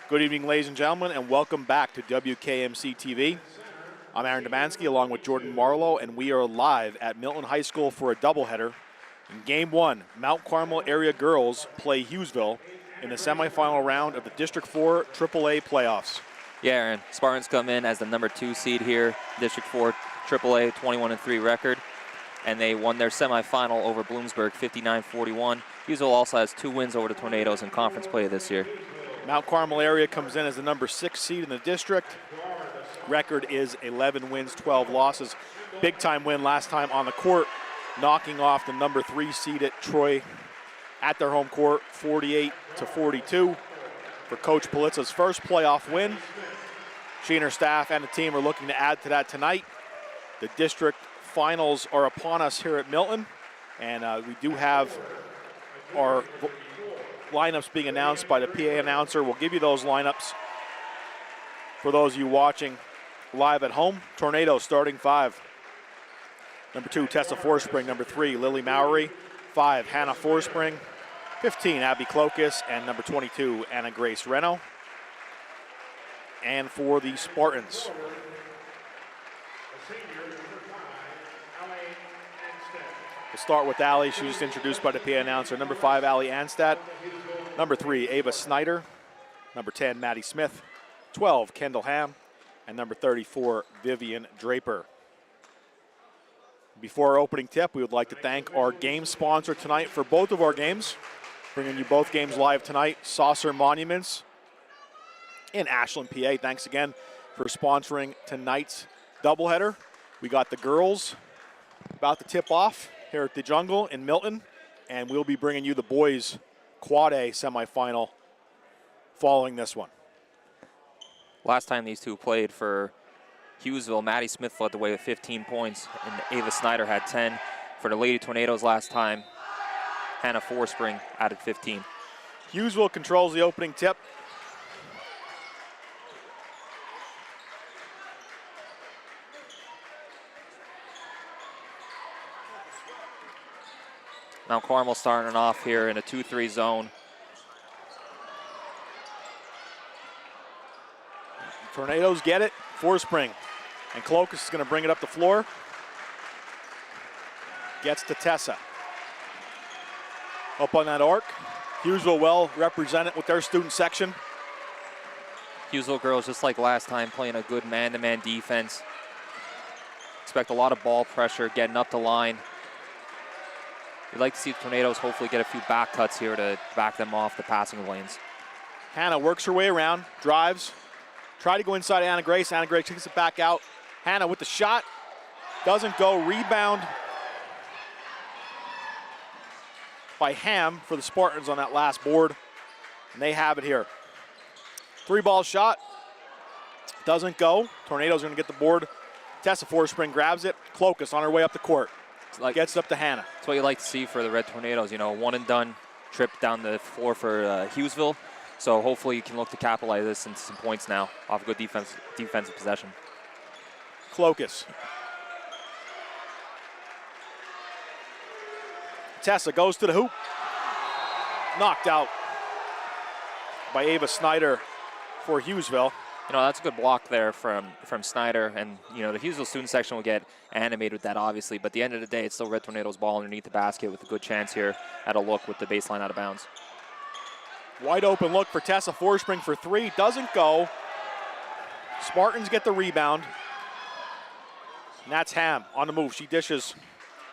Good evening, ladies and gentlemen, and welcome back to WKMC TV. I'm Aaron Demansky along with Jordan Marlowe, and we are live at Milton High School for a doubleheader. In Game 1, Mount Carmel area girls play Hughesville in the semifinal round of the District 4 AAA playoffs. Yeah, Aaron, Spartans come in as the number 2 seed here, District 4 AAA 21-3 record, and they won their semifinal over Bloomsburg 59-41. Hughesville also has 2 wins over the Tornadoes in conference play this year. Mount Carmel area comes in as the number 6 seed in the district. Record is 11 wins, 12 losses. Big time win last time on the court, knocking off the number 3 seed at Troy at their home court, 48-42 for Coach Polizza's first playoff win. She and her staff and the team are looking to add to that tonight. The district finals are upon us here at Milton, and we do have our lineups being announced by the PA announcer. We'll give you those lineups for those of you watching live at home. Tornadoes starting 5. Number 2, Tessa Forspring. Number 3, Lily Mowry. 5, Hannah Forspring. 15, Abby Clokus. And number 22, Anna Grace Reno. And for the Spartans, we'll start with Allie. She was just introduced by the PA announcer. Number 5, Allie Anstadt. Number 3, Ava Snyder. Number 10, Maddie Smith. 12, Kendall Ham. And number 34, Vivian Draper. Before our opening tip, we would like to thank our game sponsor tonight for both of our games. Bringing you both games live tonight, Saucer Monuments in Ashland, PA. Thanks again for sponsoring tonight's doubleheader. We got the girls about to tip off here at the Jungle in Milton, and we'll be bringing you the boys Quad A semifinal following this one. Last time these two played for Hughesville, Maddie Smith led the way with 15 points, and Ava Snyder had 10. For the Lady Tornadoes last time, Hannah Forspring added 15. Hughesville controls the opening tip. Mount Carmel starting off here in a 2-3 zone. Tornadoes get it. Forspring. And Clokus is going to bring it up the floor. Gets to Tessa. Up on that arc. Hughesville well represented with their student section. Hughesville girls, just like last time, playing a good man-to-man defense. Expect a lot of ball pressure, getting up the line. We'd like to see the Tornadoes hopefully get a few back cuts here to back them off the passing lanes. Hannah works her way around, drives. Try to go inside Anna Grace. Anna Grace takes it back out. Hannah with the shot. Doesn't go. Rebound by Ham for the Spartans on that last board. And they have it here. 3-ball shot. Doesn't go. Tornadoes are going to get the board. Tessa Forspring grabs it. Clokus on her way up the court. Gets it up to Hannah. That's what you like to see for the Red Tornadoes. You know, one and done trip down the floor for Hughesville. So hopefully you can look to capitalize this into some points now off a good defensive possession. Clokus. Tessa goes to the hoop. Knocked out by Ava Snyder for Hughesville. You know, that's a good block there from Snyder. And, you know, the Hughesville student section will get animated with that, obviously. But at the end of the day, it's still Red Tornadoes ball underneath the basket with a good chance here at a look with the baseline out of bounds. Wide open look for Tessa Forspring for 3. Doesn't go. Spartans get the rebound. And that's Ham on the move. She dishes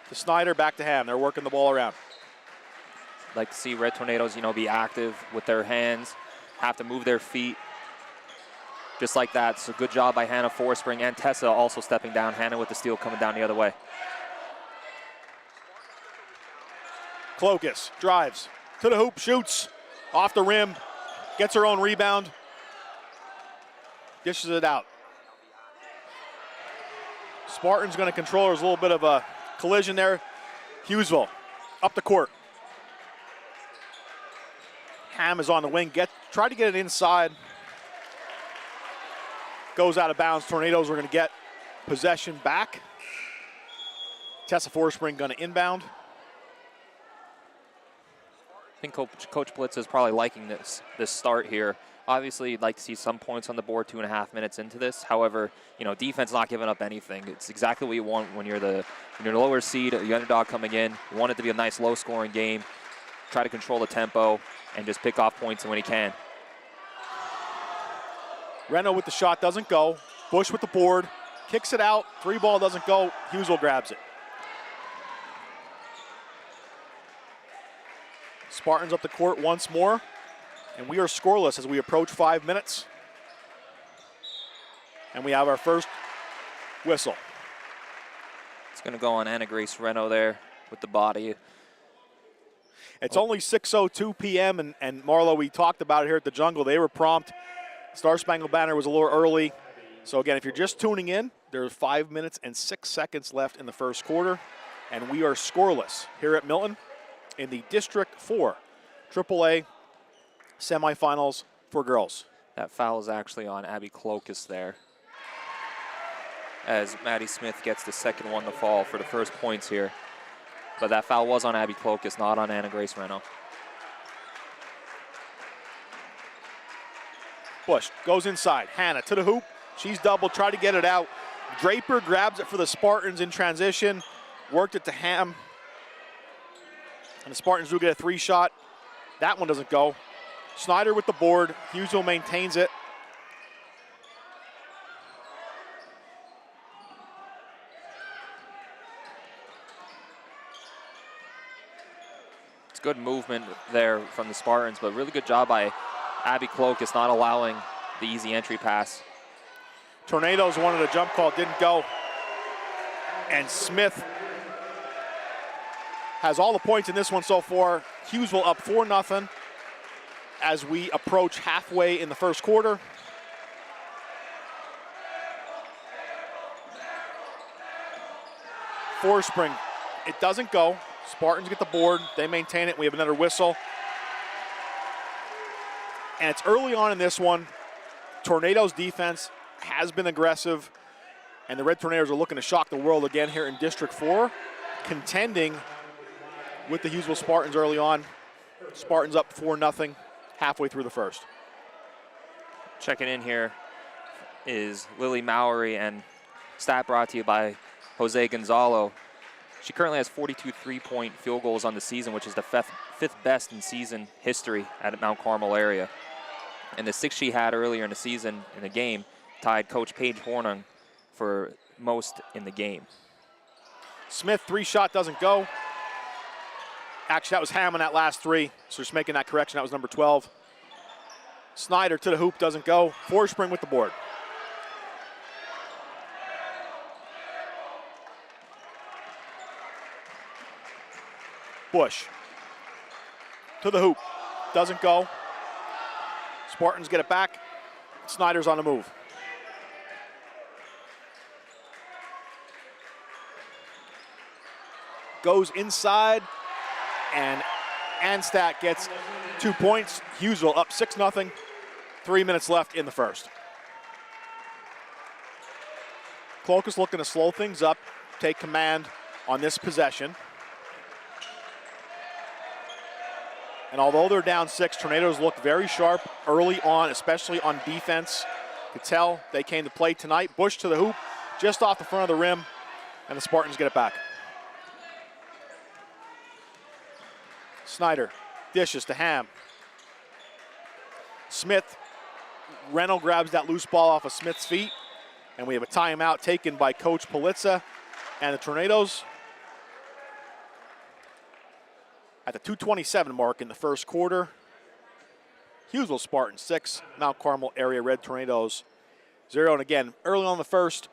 to Snyder, back to Ham. They're working the ball around. Like to see Red Tornadoes, you know, be active with their hands, have to move their feet. Just like that. So good job by Hannah Forspring and Tessa also stepping down. Hannah with the steal coming down the other way. Clokus drives to the hoop, shoots off the rim, gets her own rebound, dishes it out. Spartans going to control. There's a little bit of a collision there. Hughesville up the court. Ham is on the wing. Try to get it inside. Goes out of bounds. Tornadoes are going to get possession back. Tessa Forspring going to inbound. think Coach Blitz is probably liking this start here. Obviously, you'd like to see some points on the board 2.5 minutes into this. However, defense not giving up anything. It's exactly what you want when you're the lower seed, the underdog coming in. You want it to be a nice low-scoring game. Try to control the tempo and just pick off points when he can. Reno with the shot, doesn't go. Bush with the board, kicks it out. 3-ball doesn't go. Hughesville grabs it. Spartans up the court once more. And we are scoreless as we approach 5 minutes. And we have our first whistle. It's going to go on Anna Grace Reno there with the body. It's only 6:02 p.m. and Marlo, we talked about it here at the Jungle. They were prompt. Star Spangled Banner was a little early. So again, if you're just tuning in, there's 5 minutes and 6 seconds left in the first quarter. And we are scoreless here at Milton in the District 4 AAA semifinals for girls. That foul is actually on Abby Clokus there, as Maddie Smith gets the second one to fall for the first points here. But that foul was on Abby Clokus, not on Anna Grace Reno. Bush goes inside. Hannah to the hoop. She's doubled, tried to get it out. Draper grabs it for the Spartans in transition. Worked it to Ham. And the Spartans do get a 3-shot. That one doesn't go. Snyder with the board. Hughesville maintains it. It's good movement there from the Spartans, but really good job by Abby Clokus not allowing the easy entry pass. Tornadoes wanted a jump call, didn't go. And Smith has all the points in this one so far. Hughesville up 4-0 as we approach halfway in the first quarter. Forespring, it doesn't go. Spartans get the board, they maintain it. We have another whistle. And it's early on in this one. Tornadoes defense has been aggressive, and the Red Tornadoes are looking to shock the world again here in District 4, contending with the Hughesville Spartans early on. Spartans up 4-0 halfway through the first. Checking in here is Lily Mowry, and stat brought to you by Jose Gonzalo. She currently has 42 3-point field goals on the season, which is the fifth best in season history at Mount Carmel area. And the 6 she had earlier in the season in the game tied Coach Paige Hornung for most in the game. Smith, 3-shot doesn't go. Actually, that was Ham on that last 3, so just making that correction. That was number 12. Snyder to the hoop, doesn't go. Forespring with the board. Bush to the hoop, doesn't go. Spartans get it back. Snyder's on the move. Goes inside, and Anstat gets 2 points. Hughesville up 6-0. 3 minutes left in the first. Clokus looking to slow things up, take command on this possession. And although they're down 6, Tornadoes look very sharp early on, especially on defense. You could tell they came to play tonight. Bush to the hoop, just off the front of the rim, and the Spartans get it back. Snyder dishes to Ham. Smith, Reno grabs that loose ball off of Smith's feet, and we have a timeout taken by Coach Politza. And the Tornadoes at the 2:27 mark in the first quarter. Hughesville Spartans 6, Mount Carmel area Red Tornadoes 0. And again, early on in the first,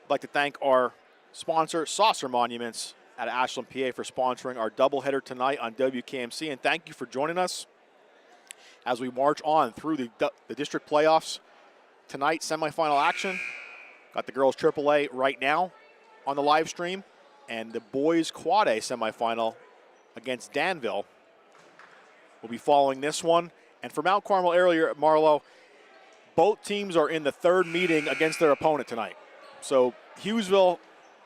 I'd like to thank our sponsor, Saucer Monuments at Ashland, PA, for sponsoring our doubleheader tonight on WKMC. And thank you for joining us as we march on through the district playoffs. Tonight, semifinal action. Got the girls AAA right now on the live stream, and the boys Quad A semifinal against Danville will be following this one. And for Mount Carmel area, Marlo, both teams are in the third meeting against their opponent tonight. So Hughesville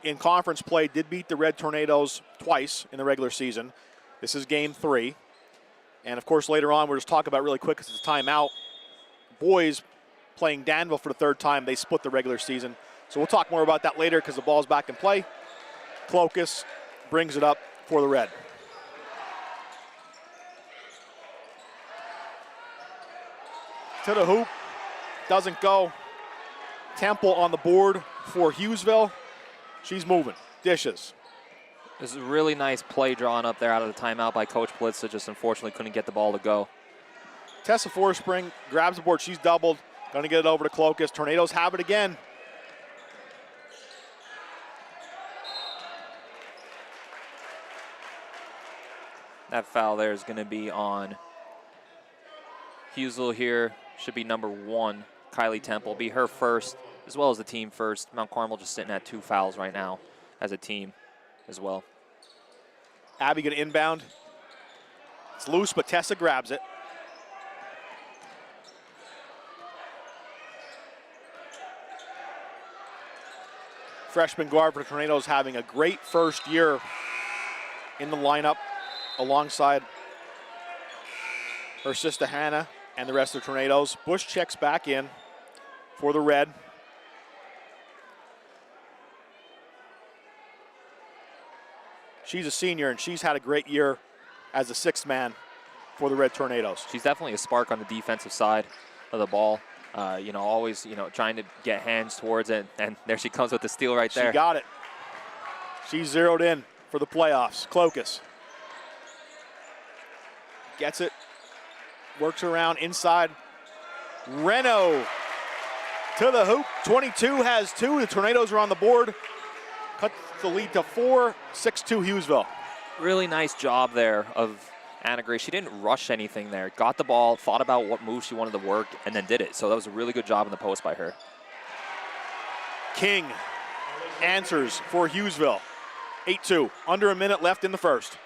in conference play did beat the Red Tornadoes twice in the regular season. This is game 3. And, of course, later on, we'll just talk about really quick because it's a timeout. Boys playing Danville for the 3rd time. They split the regular season. So we'll talk more about that later because the ball's back in play. Clokus brings it up for the Red. To the hoop. Doesn't go. Temple on the board for Hughesville. She's moving. Dishes. This is a really nice play drawn up there out of the timeout by Coach Blitzer. Just unfortunately couldn't get the ball to go. Tessa Forspring grabs the board. She's doubled. Going to get it over to Clokus. Tornadoes have it again. That foul there is going to be on Hughesville here. Should be number 1. Kylie Temple. Be her first, as well as the team first. Mount Carmel just sitting at 2 fouls right now as a team as well. Abby going to inbound. It's loose, but Tessa grabs it. Freshman guard for the Tornadoes having a great first year in the lineup alongside her sister Hannah and the rest of the Tornadoes. Bush checks back in for the Red. She's a senior, and she's had a great year as the 6th man for the Red Tornadoes. She's definitely a spark on the defensive side of the ball. Always, trying to get hands towards it. And there she comes with the steal right there. She got it. She's zeroed in for the playoffs. Clokus gets it, works around inside. Reno to the hoop. 22 has 2. The Tornadoes are on the board. Cuts the lead to 4, 6-2 Hughesville. Really nice job there of Anna Gray. She didn't rush anything there. Got the ball, thought about what move she wanted to work, and then did it. So that was a really good job in the post by her. King answers for Hughesville. 8-2. Under a minute left in the first.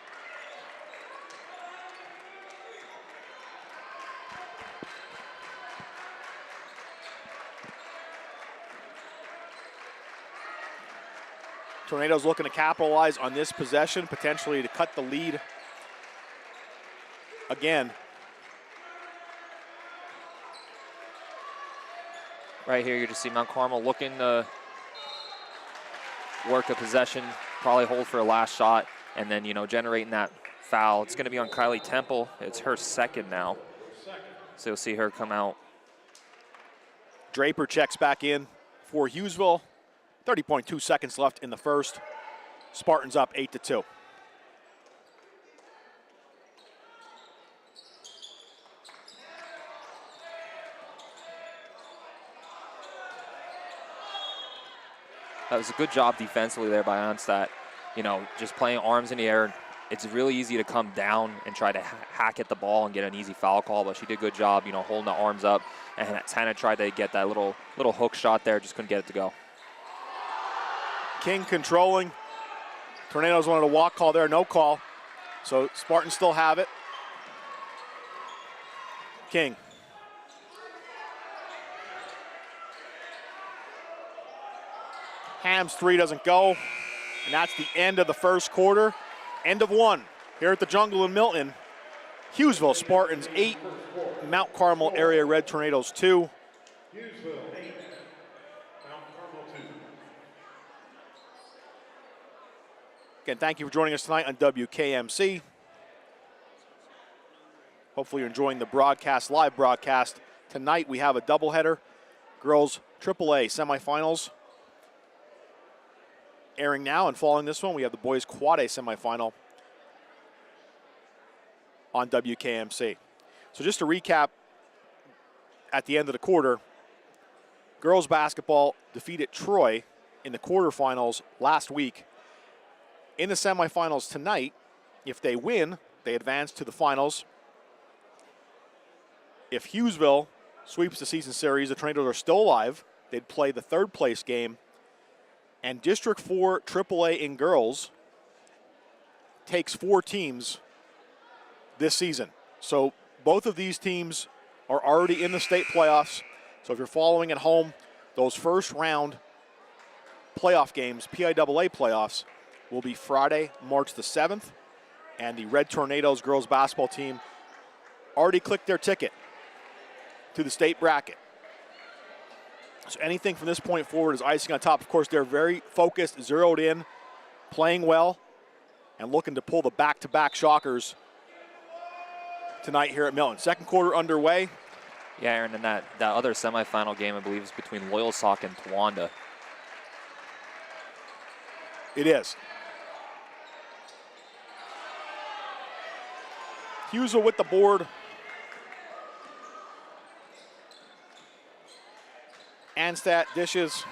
Tornadoes looking to capitalize on this possession, potentially to cut the lead again. Right here, you just see Mount Carmel looking to work a possession, probably hold for a last shot, and then, generating that foul. It's going to be on Kylie Temple. It's her 2nd now. So you'll see her come out. Draper checks back in for Hughesville. 30.2 seconds left in the first. Spartans up 8-2. That was a good job defensively there by Onstadt. Just playing arms in the air. It's really easy to come down and try to hack at the ball and get an easy foul call, but she did a good job, holding the arms up. And Hannah tried to get that little hook shot there, just couldn't get it to go. King controlling. Tornadoes wanted a walk call there, no call. So Spartans still have it. King. Ham's 3 doesn't go. And that's the end of the first quarter. End of 1 here at the Jungle in Milton. Hughesville Spartans 8, Mount Carmel Area Red Tornadoes 2. Again, thank you for joining us tonight on WKMC. Hopefully you're enjoying the broadcast, live broadcast. Tonight we have a doubleheader. Girls AAA semifinals airing now, and following this one, we have the boys Quad A semifinal on WKMC. So just to recap, at the end of the quarter, girls basketball defeated Troy in the quarterfinals last week. In the semifinals tonight, if they win, they advance to the finals. If Hughesville sweeps the season series, the Tornadoes are still alive. They'd play the 3rd place game. And District 4 AAA in girls takes 4 teams this season. So both of these teams are already in the state playoffs. So if you're following at home, those first round playoff games, PIAA playoffs, will be Friday, March the 7th, and the Red Tornadoes girls basketball team already clicked their ticket to the state bracket. So anything from this point forward is icing on top. Of course, they're very focused, zeroed in, playing well, and looking to pull the back-to-back shockers tonight here at Milton. Second quarter underway. Yeah, Aaron, and that other semifinal game, I believe, is between Loyalsock and Towanda. It is. Hughesville with the board. Anstat dishes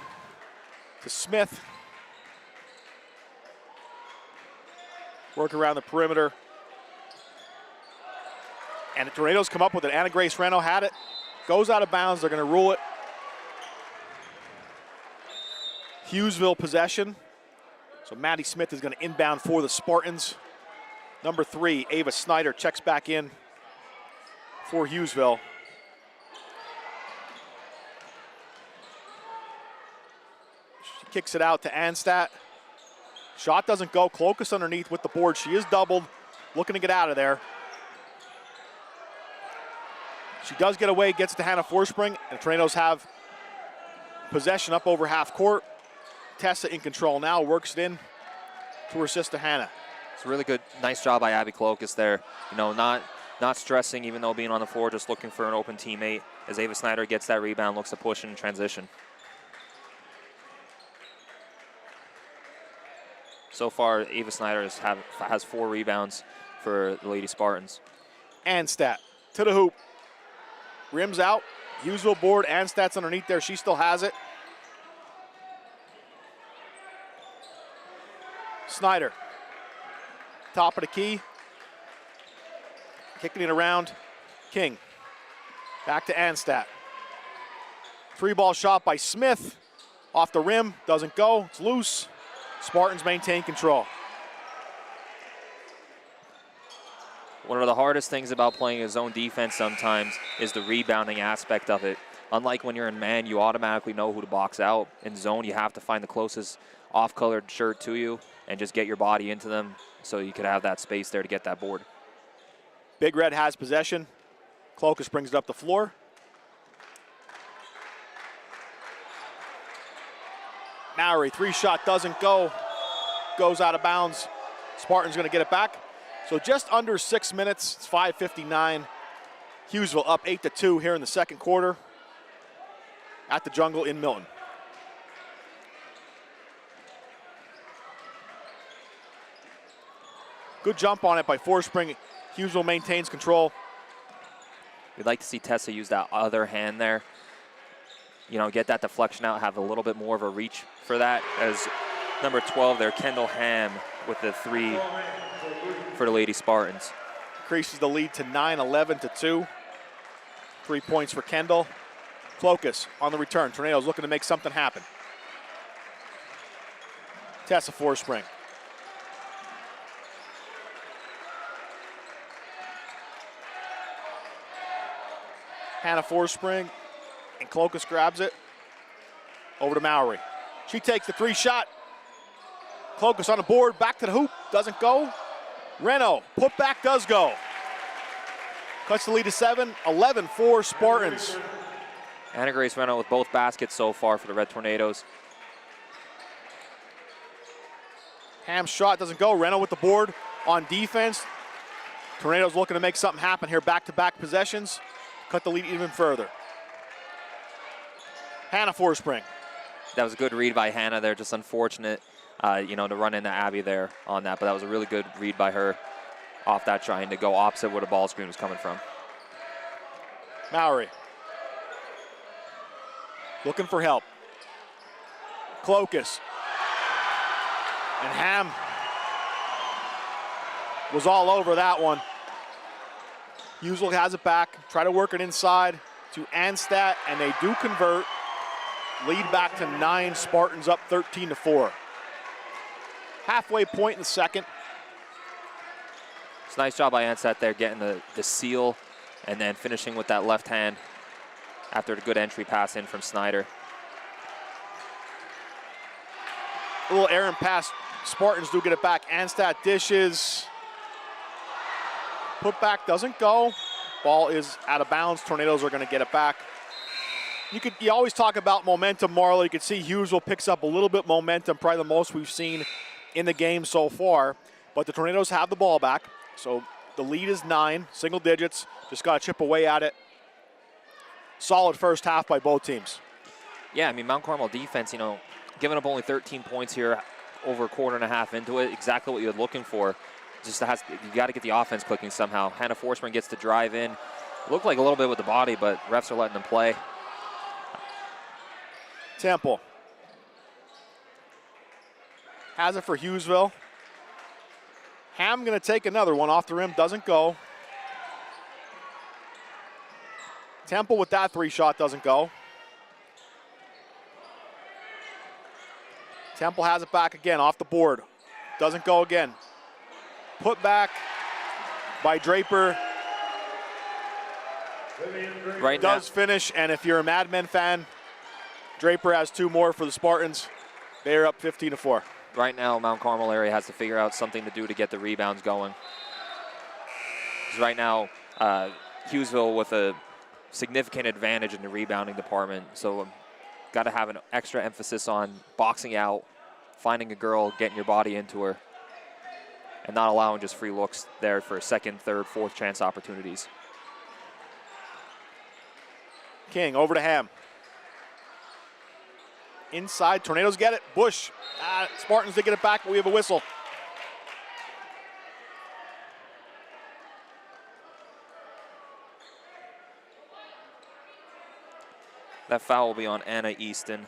to Smith. Work around the perimeter. And the Tornadoes come up with it. Anna Grace Reno had it. Goes out of bounds. They're going to rule it. Hughesville possession. So Maddie Smith is going to inbound for the Spartans. Number 3, Ava Snyder, checks back in for Hughesville. She kicks it out to Anstat. Shot doesn't go. Clokus underneath with the board. She is doubled, looking to get out of there. She does get away, gets it to Hannah Forspring, and the Tornadoes have possession up over half court. Tessa in control now, works it in to her sister Hannah. It's a really good, nice job by Abby Clokus there. You know, not stressing, even though being on the floor, just looking for an open teammate. As Ava Snyder gets that rebound, looks to push in transition. So far, Ava Snyder has 4 rebounds for the Lady Spartans. Anstat to the hoop. Rims out. Hughesville board. Anstat's underneath there. She still has it. Snyder. Top of the key. Kicking it around. King. Back to Anstat. 3-ball shot by Smith. Off the rim. Doesn't go. It's loose. Spartans maintain control. One of the hardest things about playing a zone defense sometimes is the rebounding aspect of it. Unlike when you're in man, you automatically know who to box out. In zone, you have to find the closest off-colored shirt to you and just get your body into them so you could have that space there to get that board. Big Red has possession. Clokus brings it up the floor. Mowry, 3-shot doesn't go. Goes out of bounds. Spartans going to get it back. So just under 6 minutes, it's 5:59. Hughesville up 8-2 here in the second quarter at the Jungle in Milton. Good jump on it by Forspring. Hughesville maintains control. We'd like to see Tessa use that other hand there. You know, get that deflection out, have a little bit more of a reach for that. As number 12 there, Kendall Ham with the 3 for the Lady Spartans. Increases the lead to 9-11-2. 3 points for Kendall. Clokus on the return. Tornadoes looking to make something happen. Tessa Forspring. Hannah Forspring, and Clokus grabs it. Over to Mowry. She takes the 3-shot. Clokus on the board, back to the hoop, doesn't go. Reno, put back does go. Cuts the lead to 7, 11-4 Spartans. Anna Grace Reno with both baskets so far for the Red Tornadoes. Ham's shot doesn't go. Reno with the board on defense. Tornadoes looking to make something happen here. Back-to-back possessions. Cut the lead even further. Hannah Forspring. That was a good read by Hannah there. Just unfortunate, you know, to run into Abby there on that. But that was a really good read by her off that, trying to go opposite where the ball screen was coming from. Mowry. Looking for help. Clokus. And Ham was all over that one. Hughesville has it back. Try to work it inside to Anstat, and they do convert. Lead back to 9. Spartans up 13-4. Halfway point in the second. It's a nice job by Anstat there, getting the seal and then finishing with that left hand after a good entry pass in from Snyder. A little errant pass. Spartans do get it back. Anstat dishes. Put back doesn't go. Ball is out of bounds. Tornadoes are going to get it back. You always talk about momentum, Marlo. You can see Hughesville picks up a little bit momentum, probably the most we've seen in the game so far. But the Tornadoes have the ball back. So the lead is 9, single digits. Just got to chip away at it. Solid first half by both teams. Yeah, I mean, Mount Carmel defense, giving up only 13 points here over a quarter and a half into it, exactly what you're looking for. You got to get the offense clicking somehow. Hannah Forsman gets to drive in. Looked like a little bit with the body, but refs are letting them play. Temple has it for Hughesville. Ham going to take another one off the rim, doesn't go. Temple with that 3-shot doesn't go. Temple has it back again off the board. Doesn't go again. Put back by Draper. Right does finish, and if you're a Mad Men fan, Draper has 2 more for the Spartans. They are up 15-4. Right now, Mount Carmel area has to figure out something to do to get the rebounds going. Because right now, Hughesville with a significant advantage in the rebounding department. So got to have an extra emphasis on boxing out, finding a girl, getting your body into her, and not allowing just free looks there for second, third, fourth chance opportunities. King over to Ham. Inside, Tornadoes get it. Bush. Spartans, they get it back, but we have a whistle. That foul will be on Anna Easton.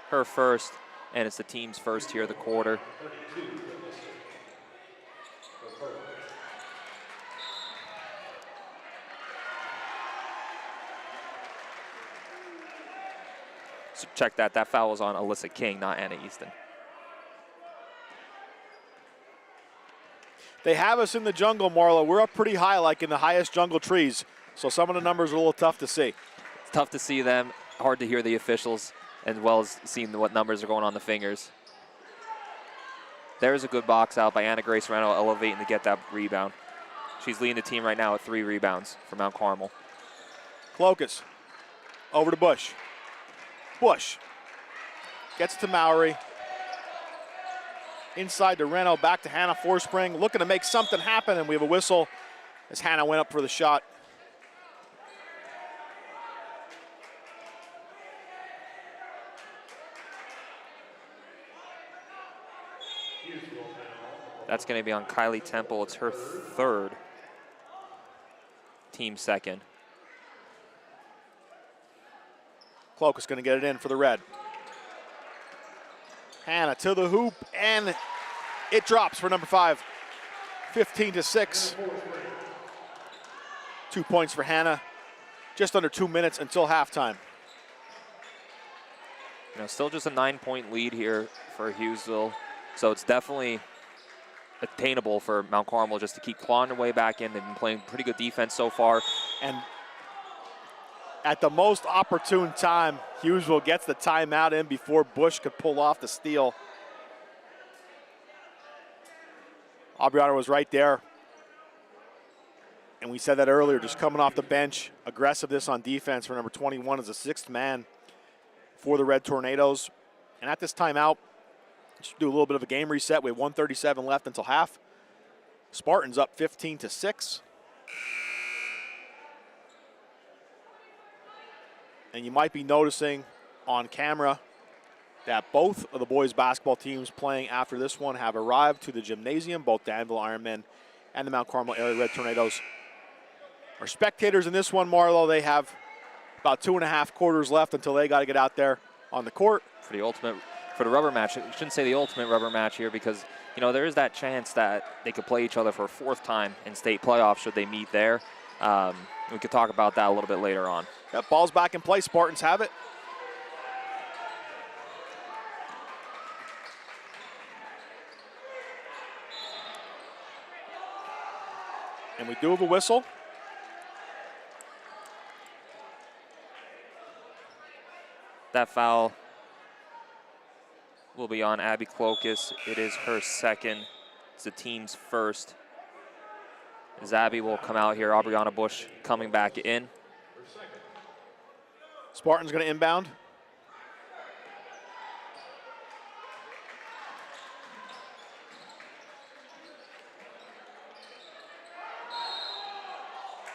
Her first, and it's the team's first here of the quarter. So check that. That foul was on Alyssa King, not Anna Easton. They have us in the jungle, Marla. We're up pretty high, like in the highest jungle trees. So some of the numbers are a little tough to see. It's tough to see them. Hard to hear the officials, as well as seeing what numbers are going on the fingers. There's a good box out by Anna Grace Reno, elevating to get that rebound. She's leading the team right now at 3 rebounds for Mount Carmel. Clokas over to Bush. Bush gets to Mowry. Inside to Reno, back to Hannah Forspring, looking to make something happen, and we have a whistle as Hannah went up for the shot. That's going to be on Kylie Temple. It's her 3rd, team 2nd. Cloak is going to get it in for the red. Hannah to the hoop, and it drops for number 5. 15-6. 2 points for Hannah. Just under 2 minutes until halftime. Still just a 9-point lead here for Hughesville. So it's definitely attainable for Mount Carmel just to keep clawing their way back in. They've been playing pretty good defense so far. And at the most opportune time, Hughesville gets the timeout in before Bush could pull off the steal. Aubriana was right there. And we said that earlier, just coming off the bench, aggressiveness on defense for number 21 as a 6th man for the Red Tornadoes. And at this timeout, just do a little bit of a game reset. We have 1:37 left until half. Spartans up 15-6. And you might be noticing on camera that both of the boys basketball teams playing after this one have arrived to the gymnasium. Both Danville Ironmen and the Mount Carmel Area Red Tornadoes are spectators in this one, Marlo. They have about 2.5 quarters left until they got to get out there on the court. For the rubber match. I shouldn't say the ultimate rubber match here because, there is that chance that they could play each other for a 4th time in state playoffs should they meet there. We could talk about that a little bit later on. Yep, ball's back in play. Spartans have it. And we do have a whistle. That foul will be on Abby Clokas. It is her 2nd. It's the team's 1st. Zabby will come out here. Aubriana Bush coming back in. Spartans going to inbound.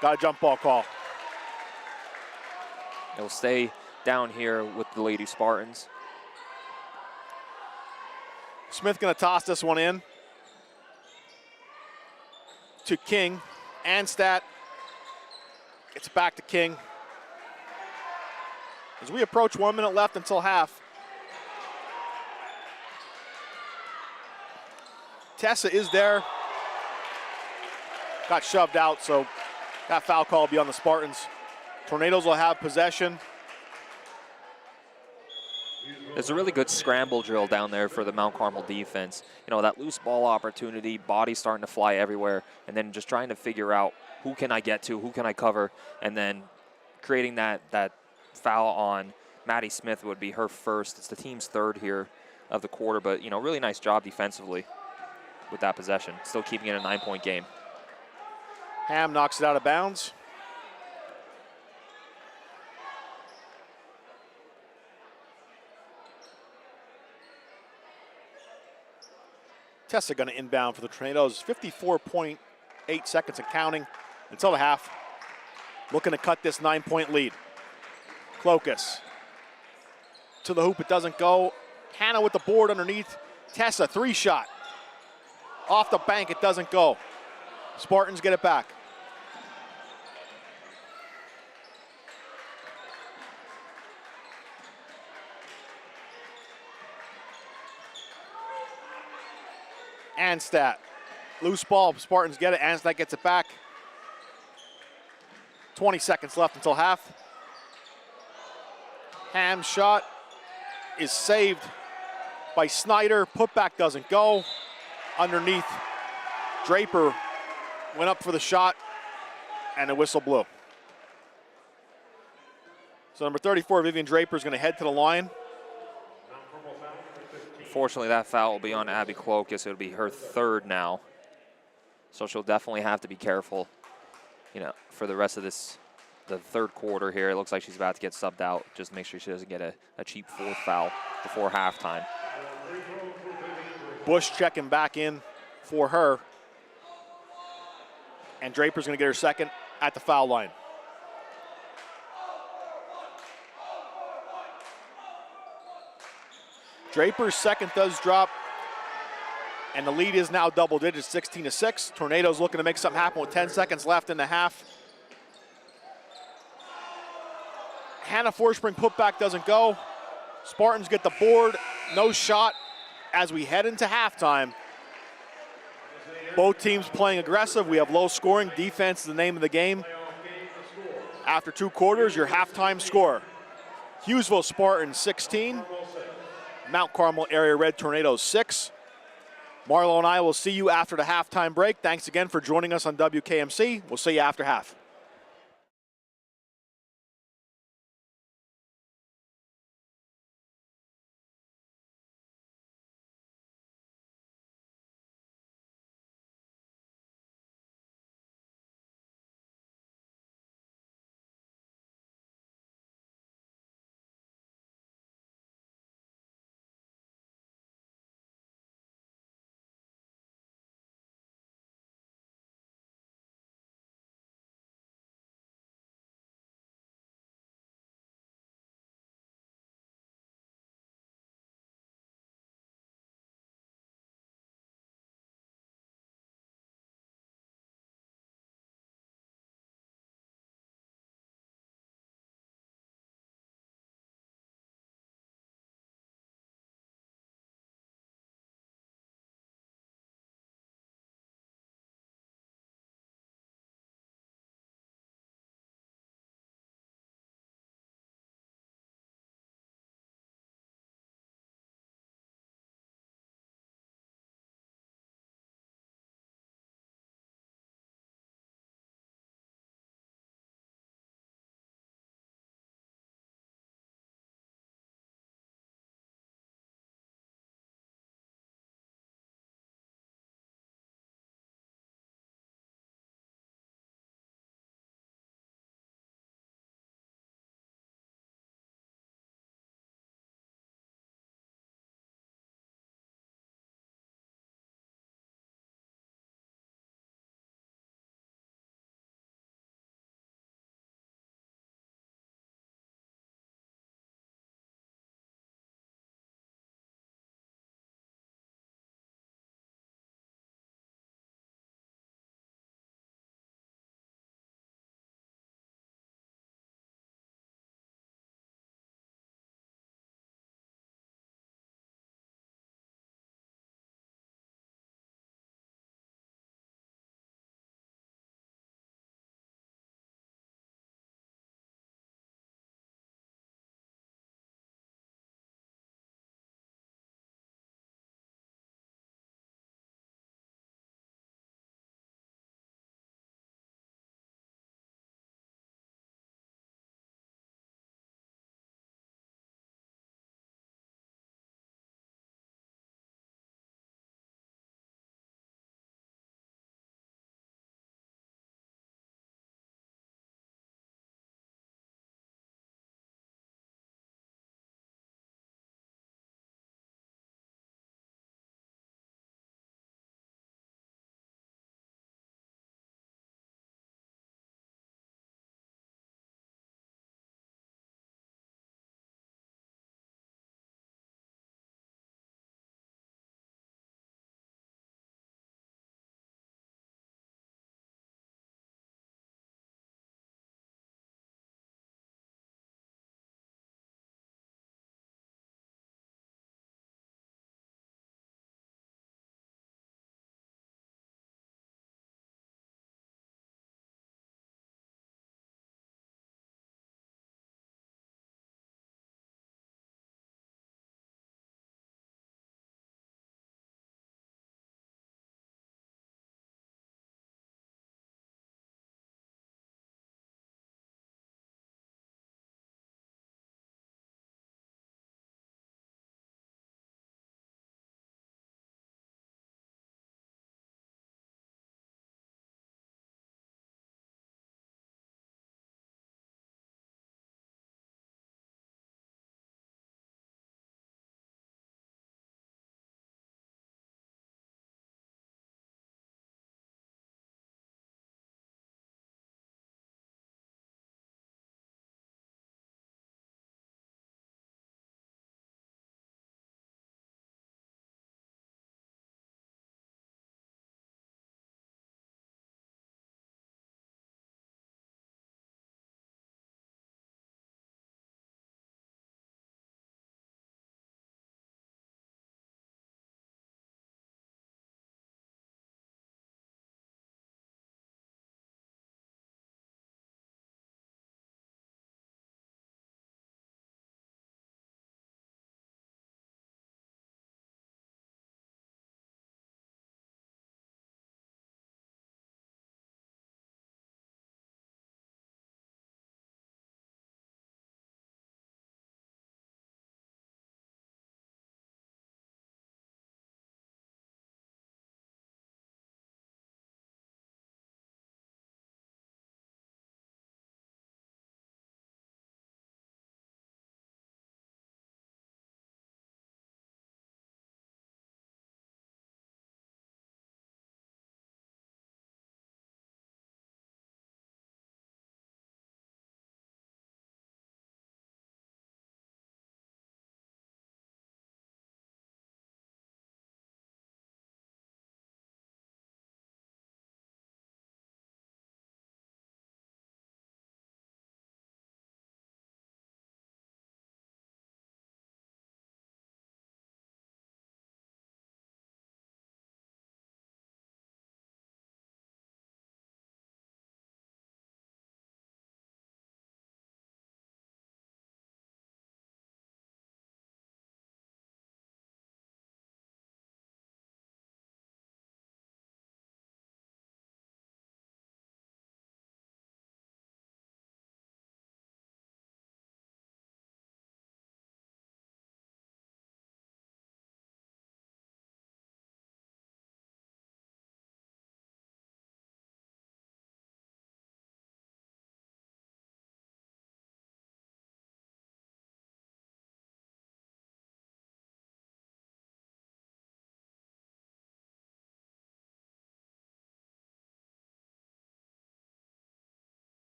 Got a jump ball call. It'll stay down here with the Lady Spartans. Smith going to toss this one in to King. Anstat gets back to King. As we approach 1 minute left until half. Tessa is there. Got shoved out, so that foul call will be on the Spartans. Tornadoes will have possession. There's a really good scramble drill down there for the Mount Carmel defense. You know, that loose ball opportunity, body starting to fly everywhere, and then just trying to figure out who can I get to, who can I cover, and then creating that foul on Maddie Smith would be her first. It's the team's third here of the quarter, but, you know, really nice job defensively with that possession. Still keeping it a 9-point game. Ham knocks it out of bounds. Tessa going to inbound for the Tornadoes. 54.8 seconds and counting until the half. Looking to cut this 9-point lead. Clokus to the hoop, it doesn't go. Hannah with the board underneath. Tessa, 3-shot. Off the bank, it doesn't go. Spartans get it back. Anstat, loose ball, Spartans get it, Anstat gets it back. 20 seconds left until half. Ham's shot is saved by Snyder, putback doesn't go. Underneath, Draper went up for the shot, and the whistle blew. So number 34, Vivian Draper, is going to head to the line. Unfortunately, that foul will be on Abby Clokus. It'll be her third now. So she'll definitely have to be careful, you know, for the rest of the third quarter here. It looks like she's about to get subbed out. Just make sure she doesn't get a cheap fourth foul before halftime. Bush checking back in for her. And Draper's going to get her second at the foul line. Draper's second does drop, and the lead is now double digits, 16-6. Tornadoes looking to make something happen with 10 seconds left in the half. Hannah Forspring putback doesn't go. Spartans get the board, no shot as we head into halftime. Both teams playing aggressive. We have low scoring. Defense is the name of the game. After 2 quarters, your halftime score. Hughesville Spartans 16. Mount Carmel Area Red Tornadoes 6. Marlo and I will see you after the halftime break. Thanks again for joining us on WKMC. We'll see you after half.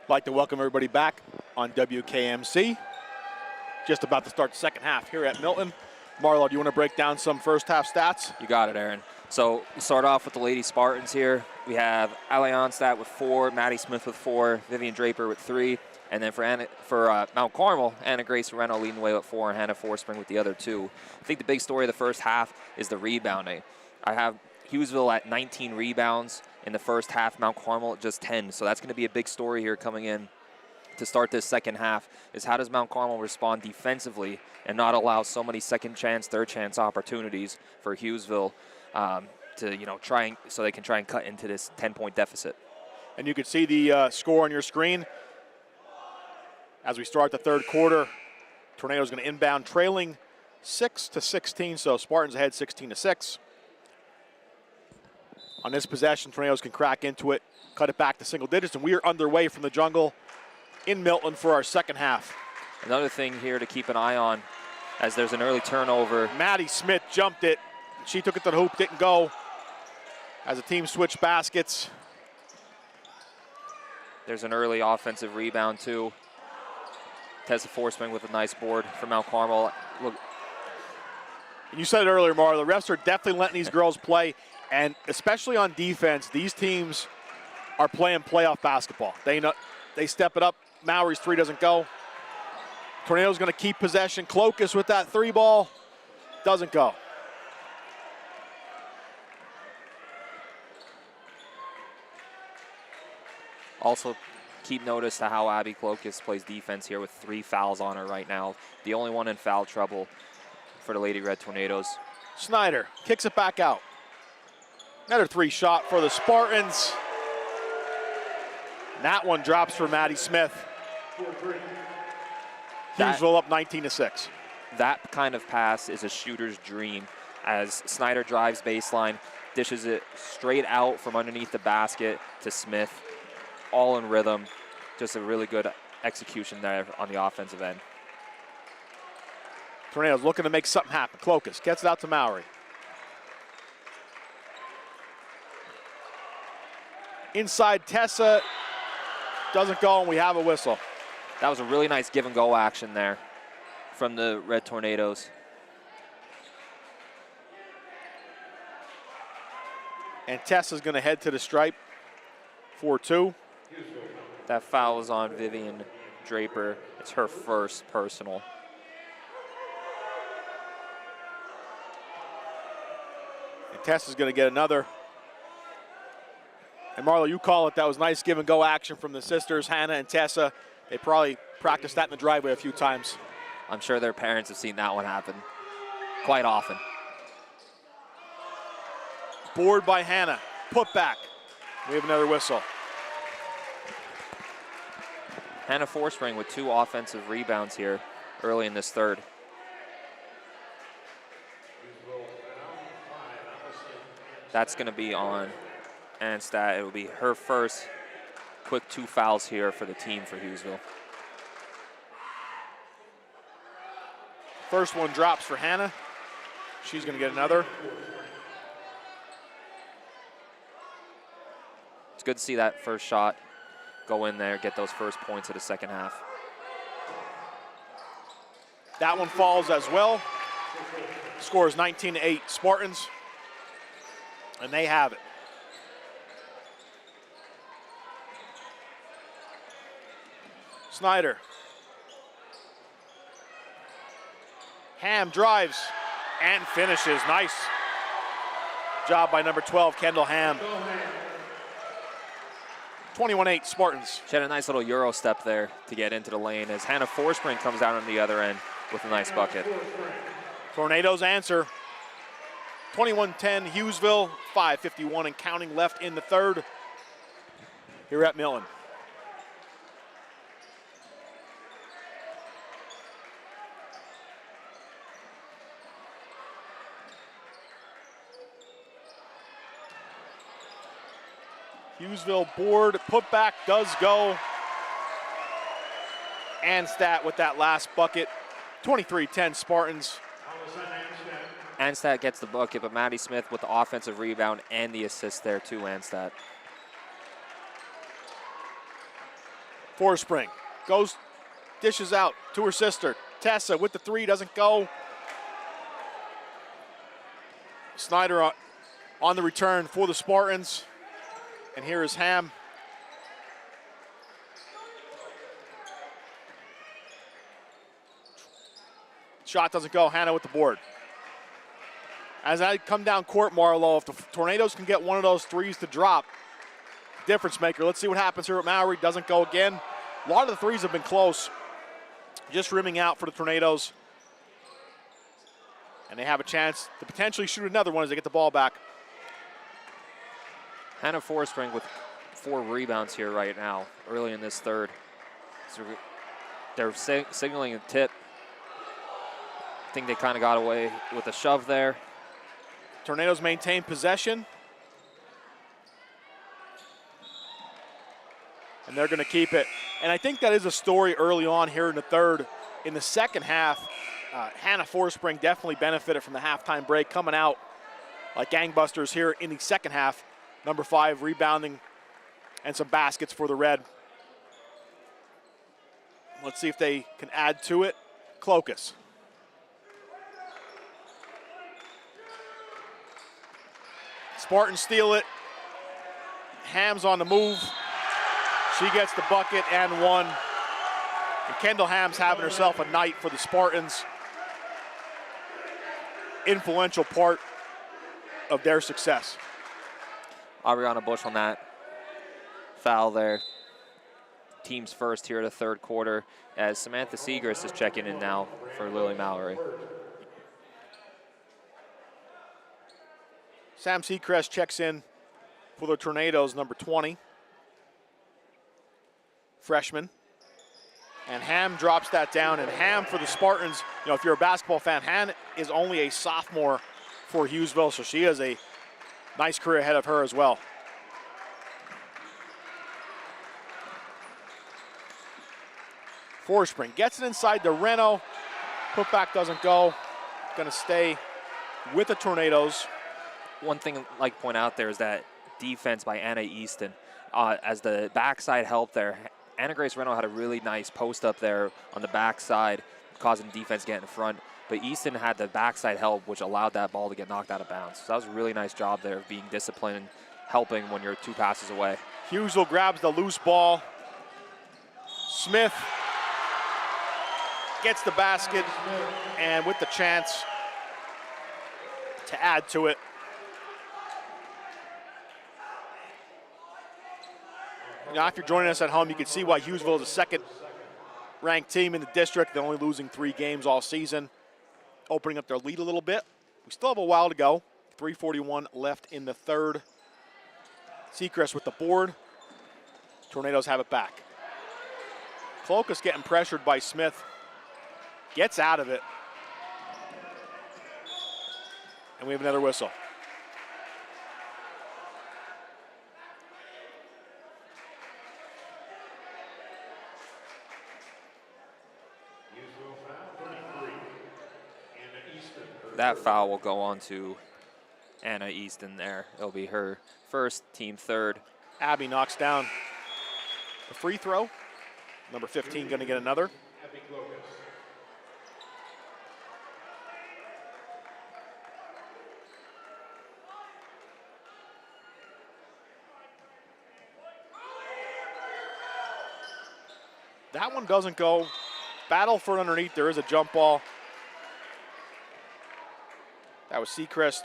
I'd like to welcome everybody back on WKMC. Just about to start the second half here at Milton. Marlo, do you want to break down some first half stats? You got it, Aaron. So we start off with the Lady Spartans here. We have Ali Onstadt with 4, Maddie Smith with 4, Vivian Draper with 3, and then for Mount Carmel, Anna Grace Reno leading the way with 4, and Hannah Forspring with the other 2. I think the big story of the first half is the rebounding. I have Hughesville at 19 rebounds in the first half, Mount Carmel at just 10. So that's going to be a big story here coming in to start this second half, is how does Mount Carmel respond defensively and not allow so many second chance, third chance opportunities for Hughesville to so they can try and cut into this 10-point deficit. And you can see the score on your screen as we start the third quarter. Tornado's going to inbound, trailing 6-16. So Spartans ahead 16-6. On this possession, Tornadoes can crack into it, cut it back to single digits, and we are underway from the jungle in Milton for our second half. Another thing here to keep an eye on, as there's an early turnover. Maddie Smith jumped it. She took it to the hoop, didn't go. As the team switched baskets. There's an early offensive rebound too. Tessa Forspring with a nice board for Mount Carmel. Look. You said it earlier, Mara, the refs are definitely letting these girls play, and especially on defense, these teams are playing playoff basketball. They step it up. Mowry's 3 doesn't go. Tornado's going to keep possession. Clokus with that 3 ball. Doesn't go. Also, keep notice to how Abby Clokus plays defense here with 3 fouls on her right now. The only one in foul trouble for the Lady Red Tornadoes. Snyder kicks it back out. Another 3 shot for the Spartans. That one drops for Maddie Smith. Hughesville up 19-6. That kind of pass is a shooter's dream, as Snyder drives baseline, dishes it straight out from underneath the basket to Smith, all in rhythm. Just a really good execution there on the offensive end. Tornadoes looking to make something happen. Clokus gets it out to Mowry. Inside Tessa, doesn't go, and we have a whistle. That was a really nice give and go action there from the Red Tornadoes. And Tessa's going to head to the stripe for 2. That foul is on Vivian Draper. It's her first personal. And Tessa's going to get another. And Marlo, you call it, that was nice give and go action from the sisters, Hannah and Tessa. They probably practiced that in the driveway a few times. I'm sure their parents have seen that one happen quite often. Board by Hannah, put back. We have another whistle. Hannah Forspring with 2 offensive rebounds here early in this third. That's going to be on Anstat. It will be her first quick 2 fouls here for the team for Hughesville. First one drops for Hannah. She's going to get another. It's good to see that first shot go in there, get those first points of the second half. That one falls as well. Score is 19-8 Spartans, and they have it. Snyder. Ham drives and finishes. Nice job by number 12, Kendall Ham. 21-8 Spartans. She had a nice little Euro step there to get into the lane as Hannah Forspring comes down on the other end with a nice bucket. Tornadoes answer. 21-10 Hughesville, 5:51 and counting left in the third here at Milton. Hughesville board, putback does go. Anstat with that last bucket. 23-10 Spartans. Anstat gets the bucket, but Maddie Smith with the offensive rebound and the assist there to Anstat. Forspring goes, dishes out to her sister. Tessa with the three, doesn't go. Snyder on the return for the Spartans. And here is Ham. Shot doesn't go. Hannah with the board. As I come down court, Marlowe, if the Tornadoes can get one of those threes to drop, difference maker. Let's see what happens here at Mowry. Doesn't go again. A lot of the threes have been close. Just rimming out for the Tornadoes. And they have a chance to potentially shoot another one as they get the ball back. Hannah Forspring with 4 rebounds here right now, early in this third. So they're signaling a tip. I think they kind of got away with a shove there. Tornadoes maintain possession. And they're going to keep it. And I think that is a story early on here in the third. In the second half, Hannah Forspring definitely benefited from the halftime break, coming out like gangbusters here in the second half. Number 5 rebounding and some baskets for the Red. Let's see if they can add to it. Clokus. Spartans steal it. Ham's on the move. She gets the bucket and one. And Kendall Ham's having herself a night for the Spartans. Influential part of their success. Ariana Bush on that foul there. Team's first here in the third quarter as Samantha Segrist is checking in now for Lily Mallory. Sam Seacrest checks in for the Tornadoes, number 20. Freshman. And Ham drops that down, and Ham for the Spartans, you know, if you're a basketball fan, Ham is only a sophomore for Hughesville, so she has a nice career ahead of her as well. Forspring gets it inside to Reno. Putback doesn't go. Going to stay with the Tornadoes. One thing I'd like to point out there is that defense by Anna Easton. As the backside help there, Anna Grace Reno had a really nice post up there on the backside, causing defense to get in front. But Easton had the backside help, which allowed that ball to get knocked out of bounds. So that was a really nice job there of being disciplined and helping when you're 2 passes away. Hughesville grabs the loose ball. Smith gets the basket, and with the chance to add to it. Now, if you're joining us at home, you can see why Hughesville is the second-ranked team in the district. They're only losing 3 games all season, opening up their lead a little bit. We still have a while to go. 3:41 left in the third. Seacrest with the board. Tornadoes have it back. Clokus getting pressured by Smith. Gets out of it. And we have another whistle. That foul will go on to Anna Easton there. It'll be her first, team third. Abby knocks down the free throw. Number 15 going to get another. That one doesn't go. Battle for it underneath. There is a jump ball. That was Seacrest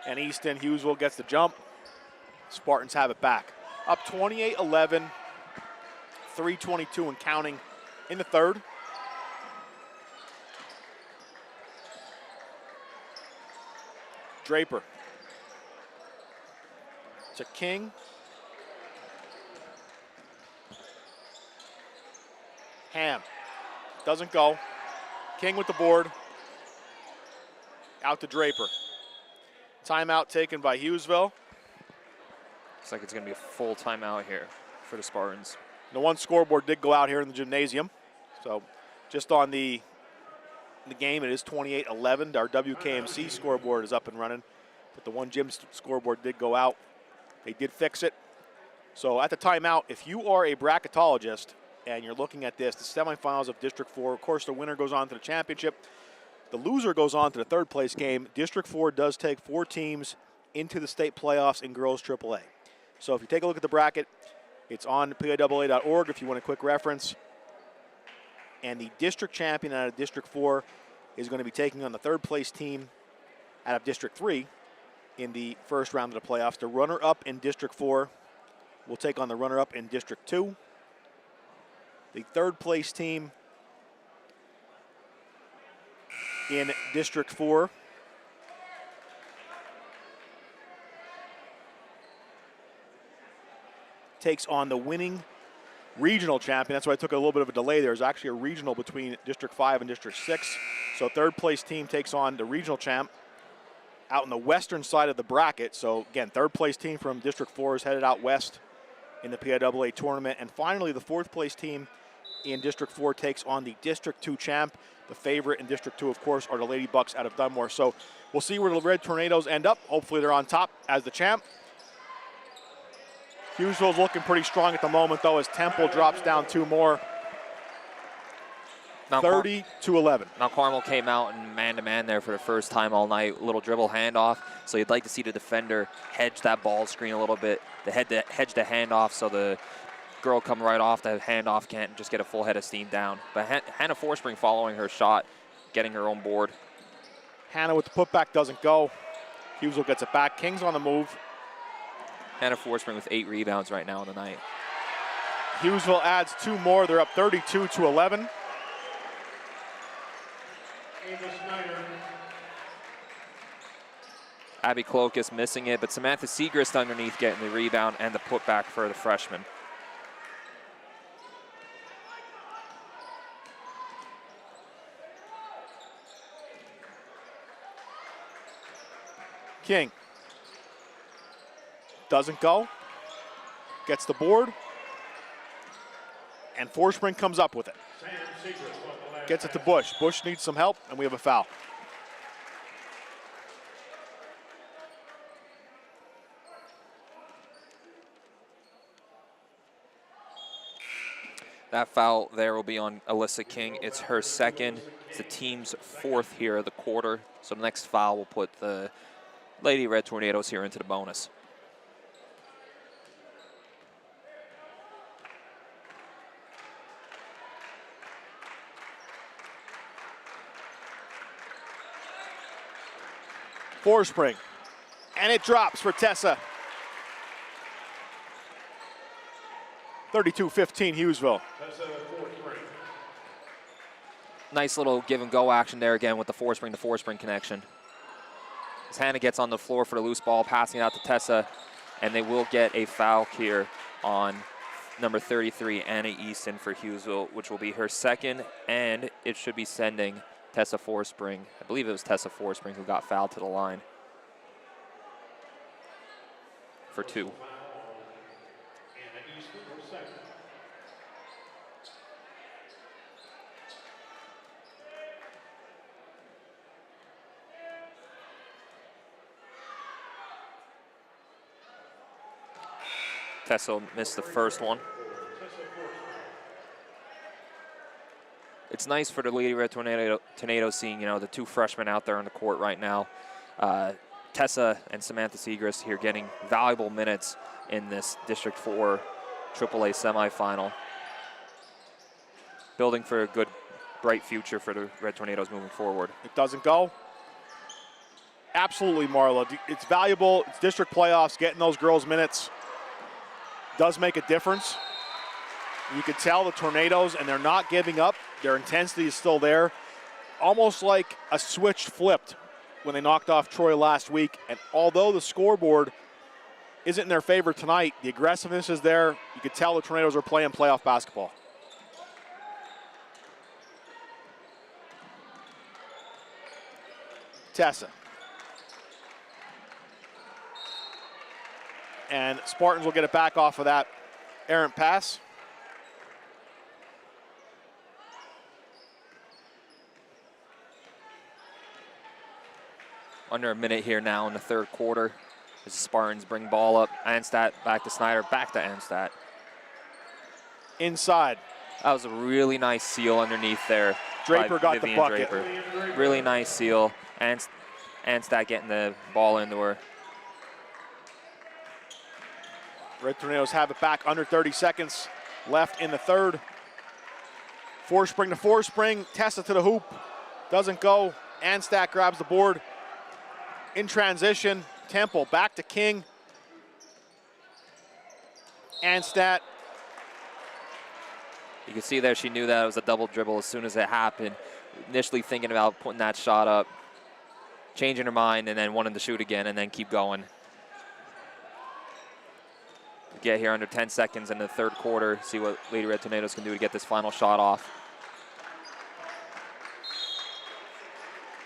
and Easton. Hughesville gets the jump. Spartans have it back. Up 28-11, 3:22 and counting in the third. Draper to King. Ham doesn't go. King with the board. Out to Draper. Timeout taken by Hughesville. Looks like it's going to be a full timeout here for the Spartans. The one scoreboard did go out here in the gymnasium. So just on the game, it is 28-11. Our WKMC scoreboard is up and running. But the one gym scoreboard did go out. They did fix it. So at the timeout, if you are a bracketologist and you're looking at this, the semifinals of District 4. Of course, the winner goes on to the championship. The loser goes on to the third place game. District 4 does take 4 teams into the state playoffs in girls AAA. So if you take a look at the bracket, it's on PIAA.org if you want a quick reference. And the district champion out of District 4 is going to be taking on the third place team out of District 3 in the first round of the playoffs. The runner-up in District 4 will take on the runner-up in District 2. The third place team in District 4 takes on the winning regional champion. That's why I took a little bit of a delay. There's actually a regional between District 5 and District 6. So third place team takes on the regional champ out on the western side of the bracket. So again, third place team from District 4 is headed out west in the PIAA tournament. And finally, the fourth place team in District 4 takes on the District 2 champ. The favorite in District 2, of course, are the Lady Bucks out of Dunmore. So we'll see where the Red Tornadoes end up. Hopefully they're on top as the champ. Hughesville's looking pretty strong at the moment, though, as Temple drops down 2 more. 30-11. Now Carmel came out and man-to-man there for the first time all night. A little dribble handoff. So you'd like to see the defender hedge that ball screen a little bit. Hedge the handoff so the girl come right off the handoff can't just get a full head of steam down. But Hannah Forspring following her shot, getting her own board. Hannah with the putback doesn't go. Hughesville gets it back. Kings on the move. Hannah Forspring with 8 rebounds right now on the night. Hughesville adds 2 more. They're up 32-11. Abby Clokus missing it, but Samantha Segrist underneath getting the rebound and the putback for the freshman. King doesn't go, gets the board, and Forspring comes up with it. Gets it to Bush. Bush needs some help, and we have a foul. That foul there will be on Alyssa King. It's her second. It's the team's 4th here of the quarter. So the next foul will put the Lady Red Tornadoes here into the bonus. Forspring, and it drops for Tessa. 32-15 Hughesville. Nice little give and go action there again with the Forspring connection. As Hannah gets on the floor for the loose ball, passing it out to Tessa, and they will get a foul here on number 33, Anna Easton for Hughesville, which will be her second, and it should be sending Tessa Forspring. I believe it was Tessa Forspring who got fouled to the line for 2. Tessa missed the first one. It's nice for the Lady Red Tornadoes seeing, the 2 freshmen out there on the court right now. Tessa and Samantha Segrist here getting valuable minutes in this District 4 AAA semifinal. Building for a good, bright future for the Red Tornadoes moving forward. It doesn't go. Absolutely, Marla. It's valuable. It's district playoffs. Getting those girls minutes does make a difference. You can tell the Tornadoes, and they're not giving up. Their intensity is still there. Almost like a switch flipped when they knocked off Troy last week. And although the scoreboard isn't in their favor tonight, the aggressiveness is there. You can tell the Tornadoes are playing playoff basketball. Tessa. And Spartans will get it back off of that errant pass. Under a minute here now in the third quarter as the Spartans bring ball up. Anstadt back to Snyder, back to Anstadt. Inside. That was a really nice seal underneath there. Draper got Vivian the bucket. Draper. Really nice seal. And Anstat getting the ball into her. Red Tornadoes have it back, under 30 seconds left in the third. Forespring to Forespring, Tessa to the hoop, doesn't go. Anstat grabs the board. In transition, Temple back to King. Anstat. You can see there she knew that it was a double dribble as soon as it happened. Initially thinking about putting that shot up, changing her mind, and then wanting to shoot again and then keep going. Get here under 10 seconds in the third quarter, see what Lady Red Tornadoes can do to get this final shot off.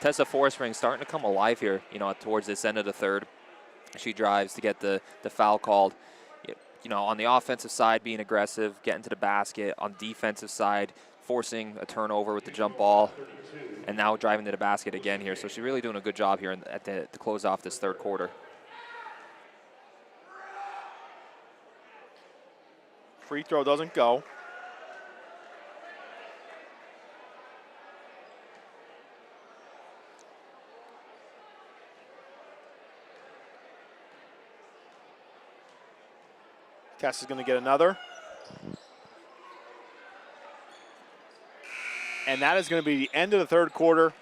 Tessa Forespring starting to come alive here, you know, towards this end of the third. She drives to get the foul called. You know, on the offensive side, being aggressive, getting to the basket. On defensive side, forcing a turnover with the jump ball, and now driving to the basket again here. So she's really doing a good job here to close off this third quarter. Free throw doesn't go. Tess is going to get another. And that is going to be the end of the third quarter.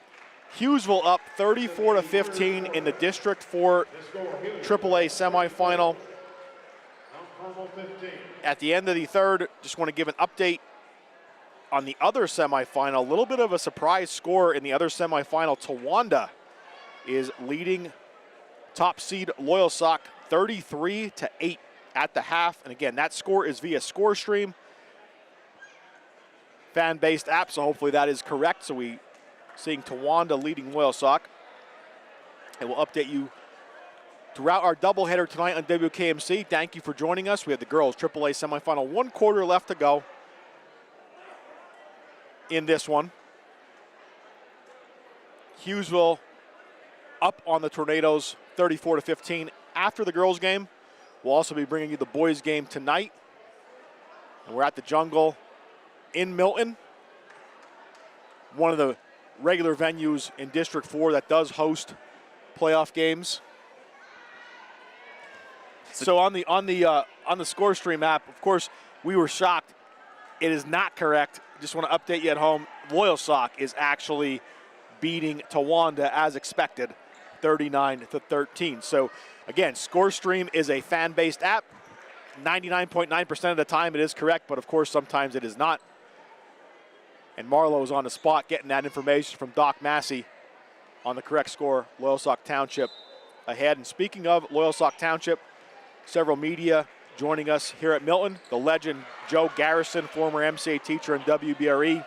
Hughesville up 34-15 in the District 4 AAA semifinal. At the end of the third, just want to give an update on the other semifinal. A little bit of a surprise score in the other semifinal. Towanda is leading top seed Loyalsock 33-8 at the half. And again, that score is via ScoreStream, fan-based app, so hopefully that is correct. So we seeing Towanda leading Loyalsock. And we'll update you throughout our doubleheader tonight on WKMC. Thank you for joining us. We have the girls AAA semifinal, 1 quarter left to go in this one. Hughesville up on the Tornadoes 34-15 after the girls game. We'll also be bringing you the boys game tonight. And we're at the Jungle in Milton, one of the regular venues in District 4 that does host playoff games. So on the ScoreStream app, of course, we were shocked. It is not correct. Just want to update you at home. Loyalsock is actually beating Towanda as expected, 39-13. So again, ScoreStream is a fan-based app. 99.9% of the time it is correct, but of course sometimes it is not. And Marlowe's on the spot getting that information from Doc Massey on the correct score. Loyalsock Township ahead. And speaking of Loyalsock Township, several media joining us here at Milton. The legend Joe Garrison, former MCA teacher in WBRE.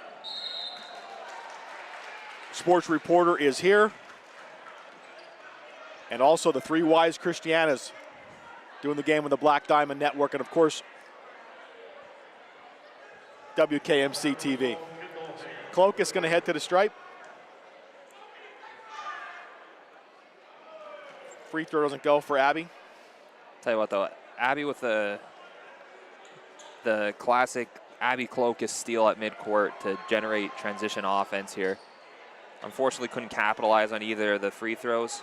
Sports reporter is here. And also the Three Wise Christianas doing the game with the Black Diamond Network. And of course, WKMC TV. Cloak is going to head to the stripe. Free throw doesn't go for Abby. Tell you what though, Abby with the classic Abby Cloakis steal at midcourt to generate transition offense here. Unfortunately couldn't capitalize on either of the free throws.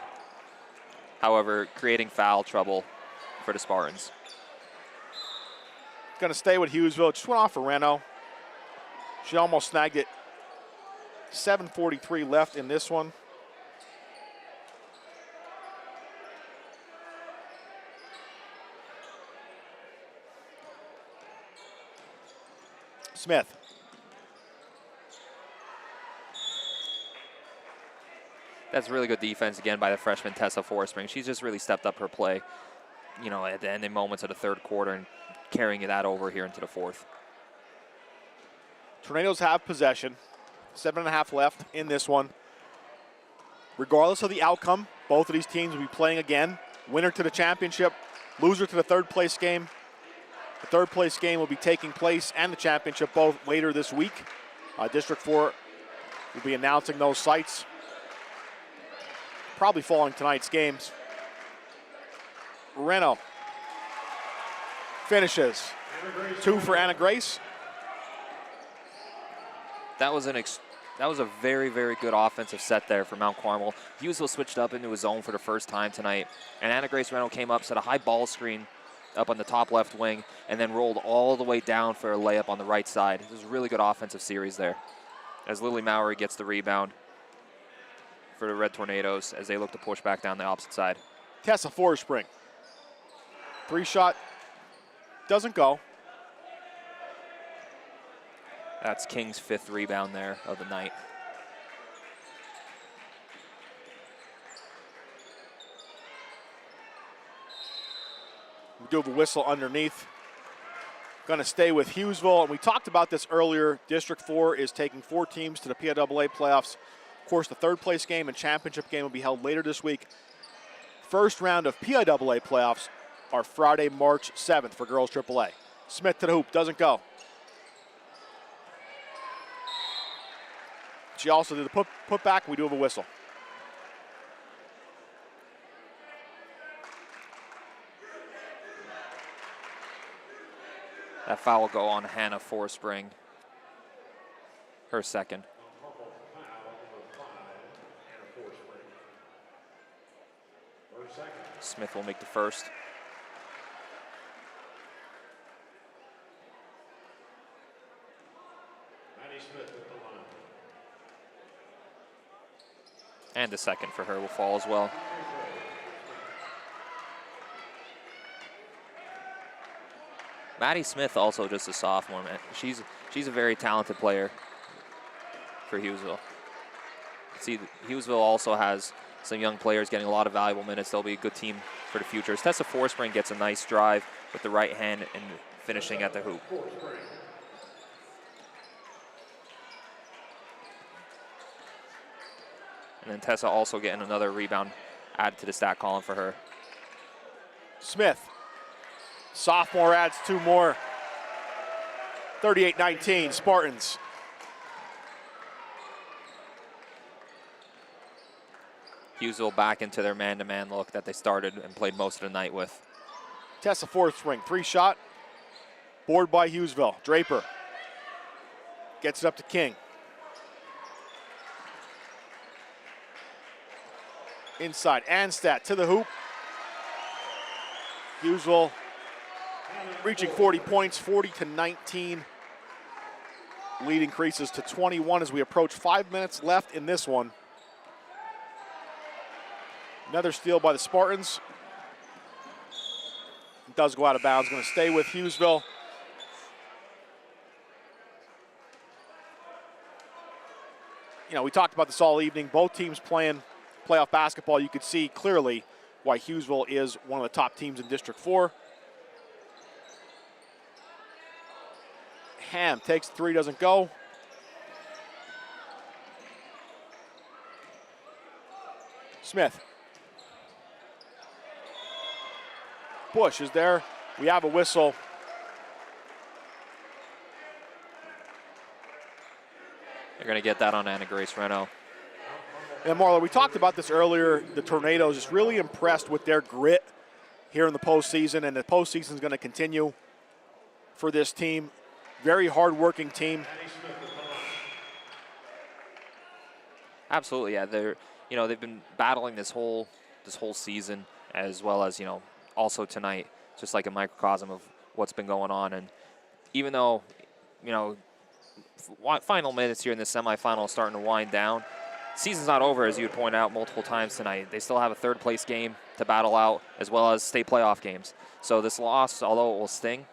However, creating foul trouble for the Spartans. Going to stay with Hughesville. Just went off for Reno. She almost snagged it. 7:43 left in this one. Smith. That's really good defense again by the freshman Tessa Forespring. She's just really stepped up her play, you know, at the ending moments of the third quarter and carrying that over here into the fourth. Tornadoes have possession. 7.5 left in this one. Regardless of the outcome, both of these teams will be playing again. Winner to the championship, loser to the third place game. The third place game will be taking place and the championship both later this week. District 4 will be announcing those sites probably following tonight's games. Reno finishes. 2 for Anna Grace. That was a very, very good offensive set there for Mount Carmel. Hughesville switched up into his zone for the first time tonight, and Anna Grace Reno came up, set a high ball screen up on the top left wing, and then rolled all the way down for a layup on the right side. It was a really good offensive series there, as Lily Mowry gets the rebound for the Red Tornadoes as they look to push back down the opposite side. Tessa Forspring. 3-shot doesn't go. That's King's 5th rebound there of the night. We do have a whistle underneath. Going to stay with Hughesville. And we talked about this earlier. District 4 is taking 4 teams to the PIAA playoffs. Of course, the third place game and championship game will be held later this week. First round of PIAA playoffs are Friday, March 7th for girls AAA. Smith to the hoop, doesn't go. She also did the put back. We do have a whistle. That foul will go on Hannah Forspring, her second. Smith will make the first. And the second for her will fall as well. Maddie Smith, also just a sophomore, man. She's a very talented player for Hughesville. See, Hughesville also has some young players getting a lot of valuable minutes. They'll be a good team for the future. Tessa Forspring gets a nice drive with the right hand and finishing at the hoop. And then Tessa also getting another rebound added to the stat column for her. Smith, sophomore, adds 2 more. 38-19, Spartans. Hughesville back into their man-to-man look that they started and played most of the night with. Tessa Forspring, 3-shot. Board by Hughesville. Draper gets it up to King. Inside, Anstadt to the hoop. Hughesville reaching 40 points, 40-19. Lead increases to 21 as we approach 5 minutes left in this one. Another steal by the Spartans. It does go out of bounds, going to stay with Hughesville. You know, we talked about this all evening. Both teams playing playoff basketball. You could see clearly why Hughesville is one of the top teams in District 4. Ham takes 3, doesn't go. Smith. Bush is there. We have a whistle. They're going to get that on Anna Grace Reno. And Marla, we talked about this earlier. The Tornadoes just really impressed with their grit here in the postseason, and the postseason is going to continue for this team. Very hard-working team. Absolutely, yeah. They've been battling this whole season, as well as also tonight, just like a microcosm of what's been going on. And even though final minutes here in the semifinal starting to wind down, season's not over, as you would point out multiple times tonight. They still have a third-place game to battle out, as well as state playoff games. So this loss, although it will sting,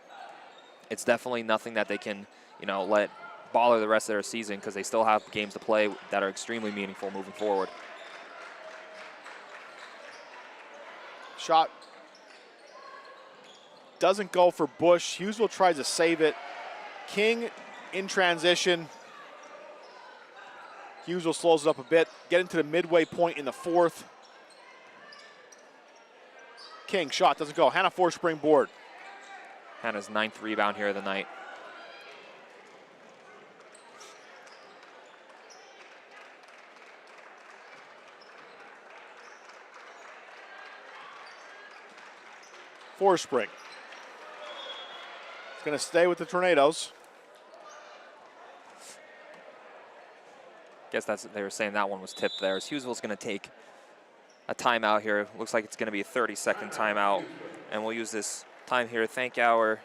it's definitely nothing that they can, let bother the rest of their season, because they still have games to play that are extremely meaningful moving forward. Shot doesn't go for Bush. Hughesville tries to save it. King in transition. Hughesville slows it up a bit. Get into the midway point in the fourth. King, shot doesn't go. Hannah Forspring board. Hannah's 9th rebound here of the night. Forspring. It's going to stay with the Tornadoes. Guess they were saying that one was tipped there. As Hughesville's going to take a timeout here. Looks like it's going to be a 30-second timeout. And we'll use this time here to thank our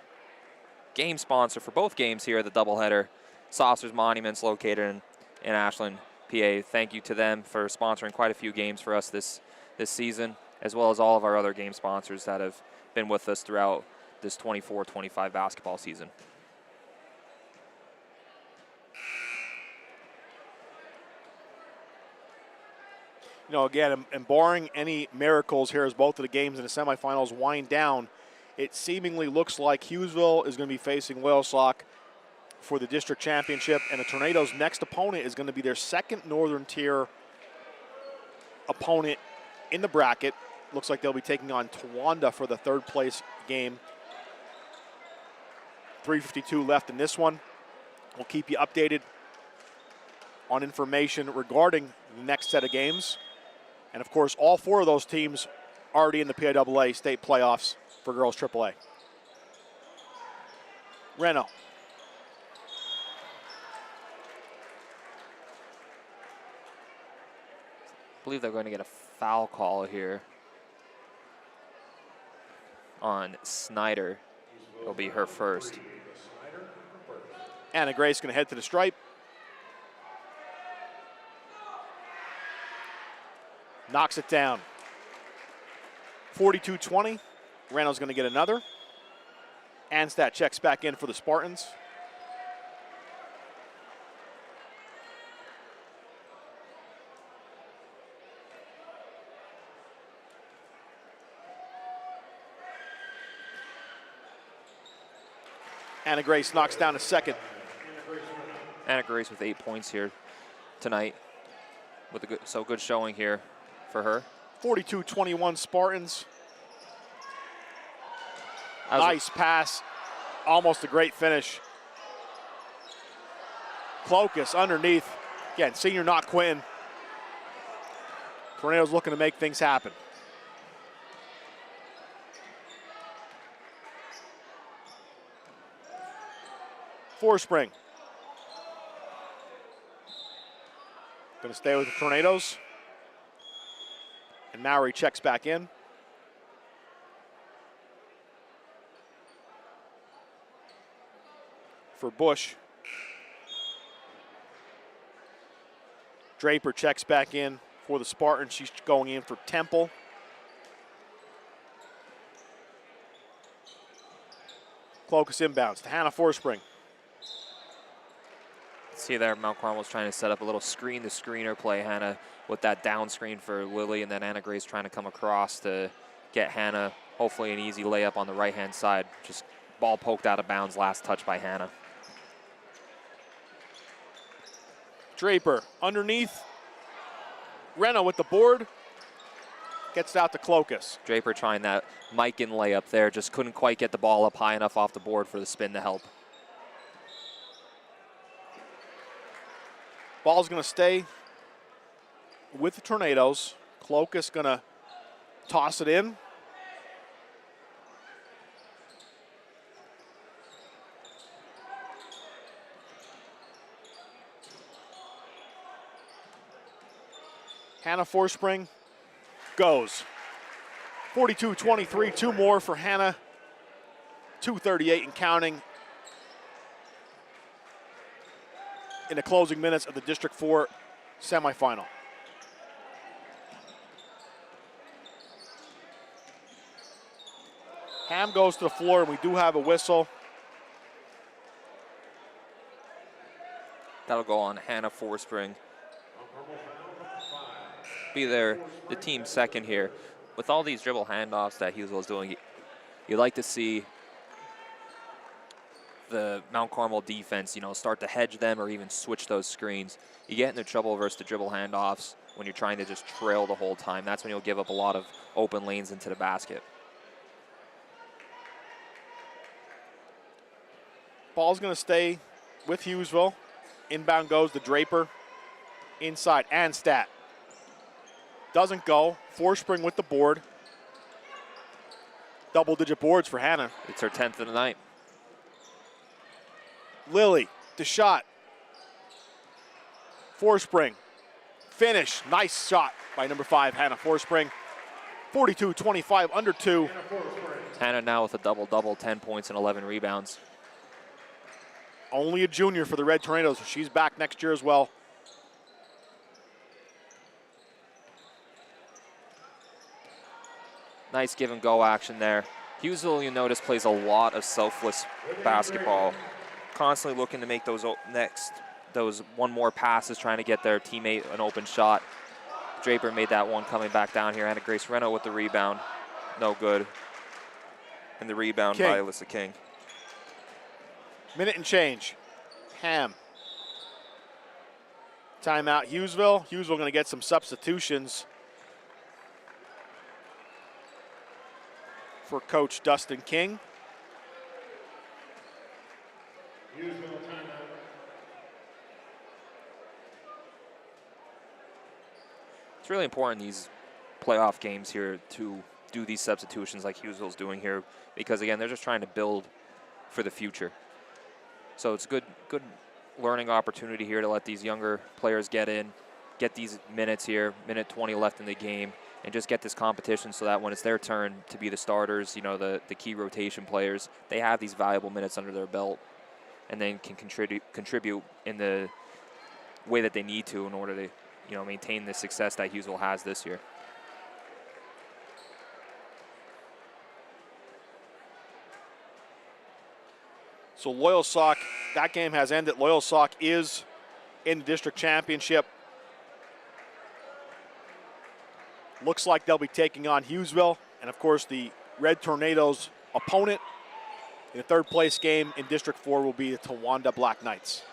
game sponsor for both games here at the doubleheader, Saucers Monuments, located in Ashland, PA. Thank you to them for sponsoring quite a few games for us this season, as well as all of our other game sponsors that have been with us throughout this 24-25 basketball season. You know, again, and barring any miracles here as both of the games in the semifinals wind down, it seemingly looks like Hughesville is going to be facing Whalesock for the district championship, and the Tornadoes' next opponent is going to be their second Northern Tier opponent in the bracket. Looks like they'll be taking on Towanda for the third place game. 3:52 left in this one. We'll keep you updated on information regarding the next set of games. And of course, all four of those teams already in the PIAA state playoffs for girls AAA. Reno. I believe they're going to get a foul call here on Snyder. It'll be her first. Anna Gray's going to head to the stripe. Knocks it down. 42-20. Reno's going to get another. Anstat checks back in for the Spartans. Anna Grace knocks down a second. Anna Grace with 8 points here tonight. With a good showing here for her. 42-21 Spartans. Nice pass. Almost a great finish. Clokus underneath. Again, senior not quitting. Tornadoes looking to make things happen. Forspring. Going to stay with the Tornadoes. And Mowry checks back in. For Bush. Draper checks back in for the Spartans. She's going in for Temple. Clokus inbounds to Hannah Forspring. See there, Mount Carmel's trying to set up a little screen-to-screener play. Hannah with that down screen for Lily, and then Anna Gray's trying to come across to get Hannah hopefully an easy layup on the right-hand side. Just ball poked out of bounds, last touch by Hannah. Draper underneath. Reno with the board. Gets it out to Clokus. Draper trying that Mikan layup there, just couldn't quite get the ball up high enough off the board for the spin to help. Ball's going to stay with the Tornadoes. Clokus going to toss it in. Hannah Forspring goes. 42-23, two more for Hannah. 2:38 and counting in the closing minutes of the District 4 semifinal. Ham goes to the floor, and we do have a whistle. That'll go on Hannah Forspring. Be there, the team second here. With all these dribble handoffs that Hughesville is doing, you like to see the Mount Carmel defense, start to hedge them or even switch those screens. You get into trouble versus the dribble handoffs when you're trying to just trail the whole time. That's when you'll give up a lot of open lanes into the basket. Ball's going to stay with Hughesville. Inbound goes to Draper. Inside, Anstat. Doesn't go. Forspring with the board. Double-digit boards for Hannah. It's her 10th of the night. Lily, the shot. Forspring, finish, nice shot by number 5, Hannah Forspring. 42-25, under 2. Hannah now with a double-double, 10 points and 11 rebounds. Only a junior for the Red Tornadoes, so she's back next year as well. Nice give and go action there. Hughesville, you notice, plays a lot of selfless basketball. Constantly looking to make those one more passes, trying to get their teammate an open shot. Draper made that one coming back down here. Anna Grace Reno with the rebound. No good. And the rebound by Alyssa King. Minute and change. Ham. Timeout Hughesville. Hughesville going to get some substitutions for Coach Dustin King. It's really important these playoff games here to do these substitutions like Hughesville's doing here, because again, they're just trying to build for the future. So it's good learning opportunity here to let these younger players get in, get these minutes here, minute 20 left in the game, and just get this competition so that when it's their turn to be the starters, you know, the key rotation players, they have these valuable minutes under their belt and then can contribute in the way that they need to in order to, you know, maintain the success that Hughesville has this year. So Loyal Sauk, that game has ended. Loyal Sauk is in the district championship. Looks like they'll be taking on Hughesville. And of course, the Red Tornadoes' opponent in the third place game in District 4 will be the Towanda Black Knights.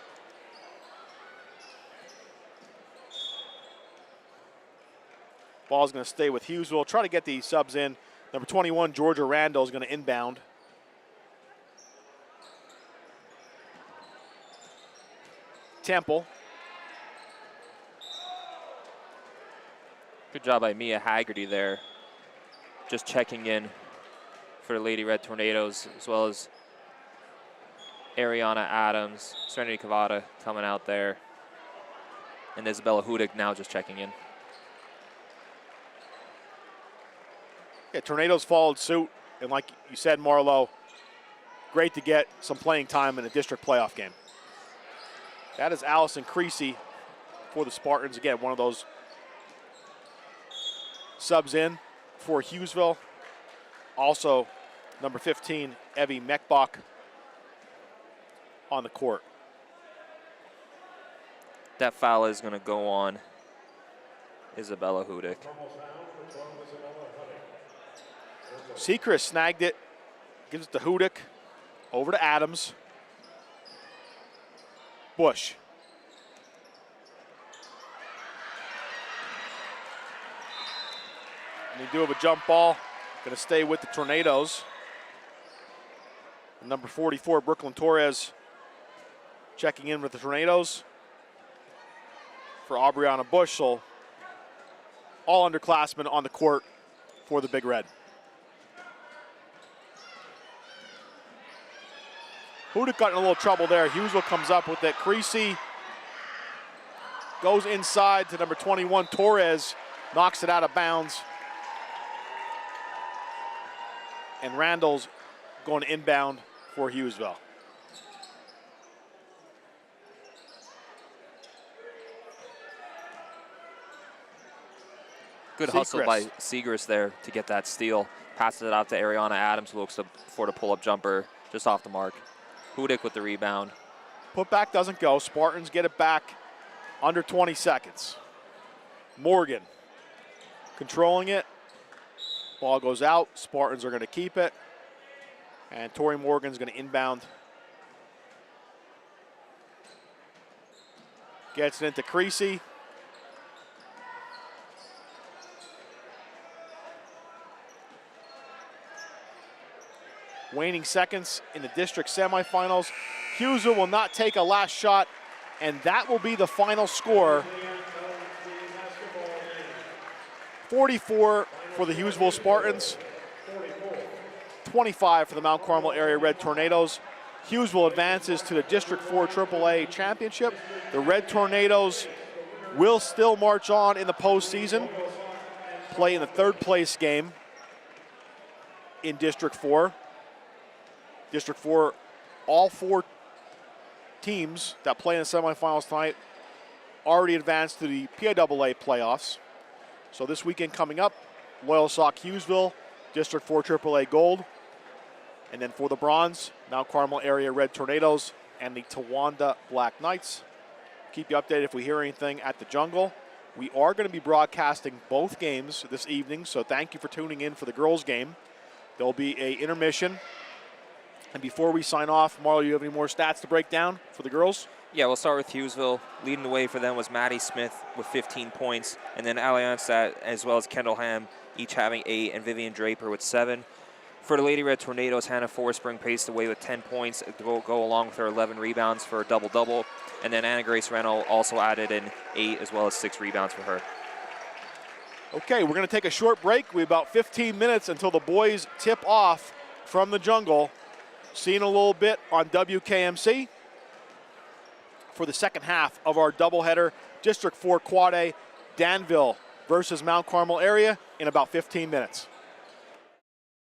Ball's going to stay with Hughesville. Try to get the subs in. Number 21, Georgia Randall, is going to inbound. Temple. Good job by Mia Haggerty there. Just checking in for the Lady Red Tornadoes, as well as Ariana Adams, Serenity Cavada coming out there. And Isabella Hudick now just checking in. Yeah, Tornadoes followed suit. And like you said, Marlo, great to get some playing time in a district playoff game. That is Allison Creasy for the Spartans. Again, one of those subs in for Hughesville. Also, number 15, Evie Mechbach on the court. That foul is going to go on Isabella Hudick. Sechrist snagged it, gives it to Hudick, over to Adams. Bush. And they do have a jump ball. Going to stay with the Tornadoes. And number 44, Brooklyn Torres, checking in with the Tornadoes for Aubriana Bush. So all underclassmen on the court for the Big Red. Hudick got in a little trouble there. Hughesville comes up with it. Creasy goes inside to number 21, Torres, knocks it out of bounds. And Randall's going to inbound for Hughesville. Good hustle by Segrist there to get that steal. Passes it out to Ariana Adams, who looks for the pull-up jumper just off the mark. Hudick with the rebound. Putback doesn't go. Spartans get it back under 20 seconds. Morgan controlling it. Ball goes out. Spartans are going to keep it. And Tori Morgan's going to inbound. Gets it into Creasy. Waning seconds in the district semifinals. Hughesville will not take a last shot, and that will be the final score. 44 for the Hughesville Spartans, 25 for the Mount Carmel Area Red Tornadoes. Hughesville advances to the District 4 AAA Championship. The Red Tornadoes will still march on in the postseason, play in the third place game in District 4. District 4, all 4 teams that play in the semifinals tonight already advanced to the PIAA playoffs. So this weekend coming up, Loyal Sock Hughesville, District 4 AAA Gold. And then for the bronze, Mount Carmel Area Red Tornadoes and the Towanda Black Knights. Keep you updated if we hear anything at the Jungle. We are going to be broadcasting both games this evening, so thank you for tuning in for the girls' game. There'll be an intermission. And before we sign off, Marlo, you have any more stats to break down for the girls? Yeah, we'll start with Hughesville. Leading the way for them was Maddie Smith with 15 points, and then Alliance as well as Kendall Ham, each having 8, and Vivian Draper with 7. For the Lady Red Tornadoes, Hannah Forspring paced away with 10 points to go along with her 11 rebounds for a double-double. And then Anna Grace Reynolds also added in 8 as well as 6 rebounds for her. Okay, we're going to take a short break. We have about 15 minutes until the boys tip off from the Jungle. See you in a little bit on WKMC for the second half of our doubleheader, District 4 Quad A, Danville versus Mount Carmel Area in about 15 minutes.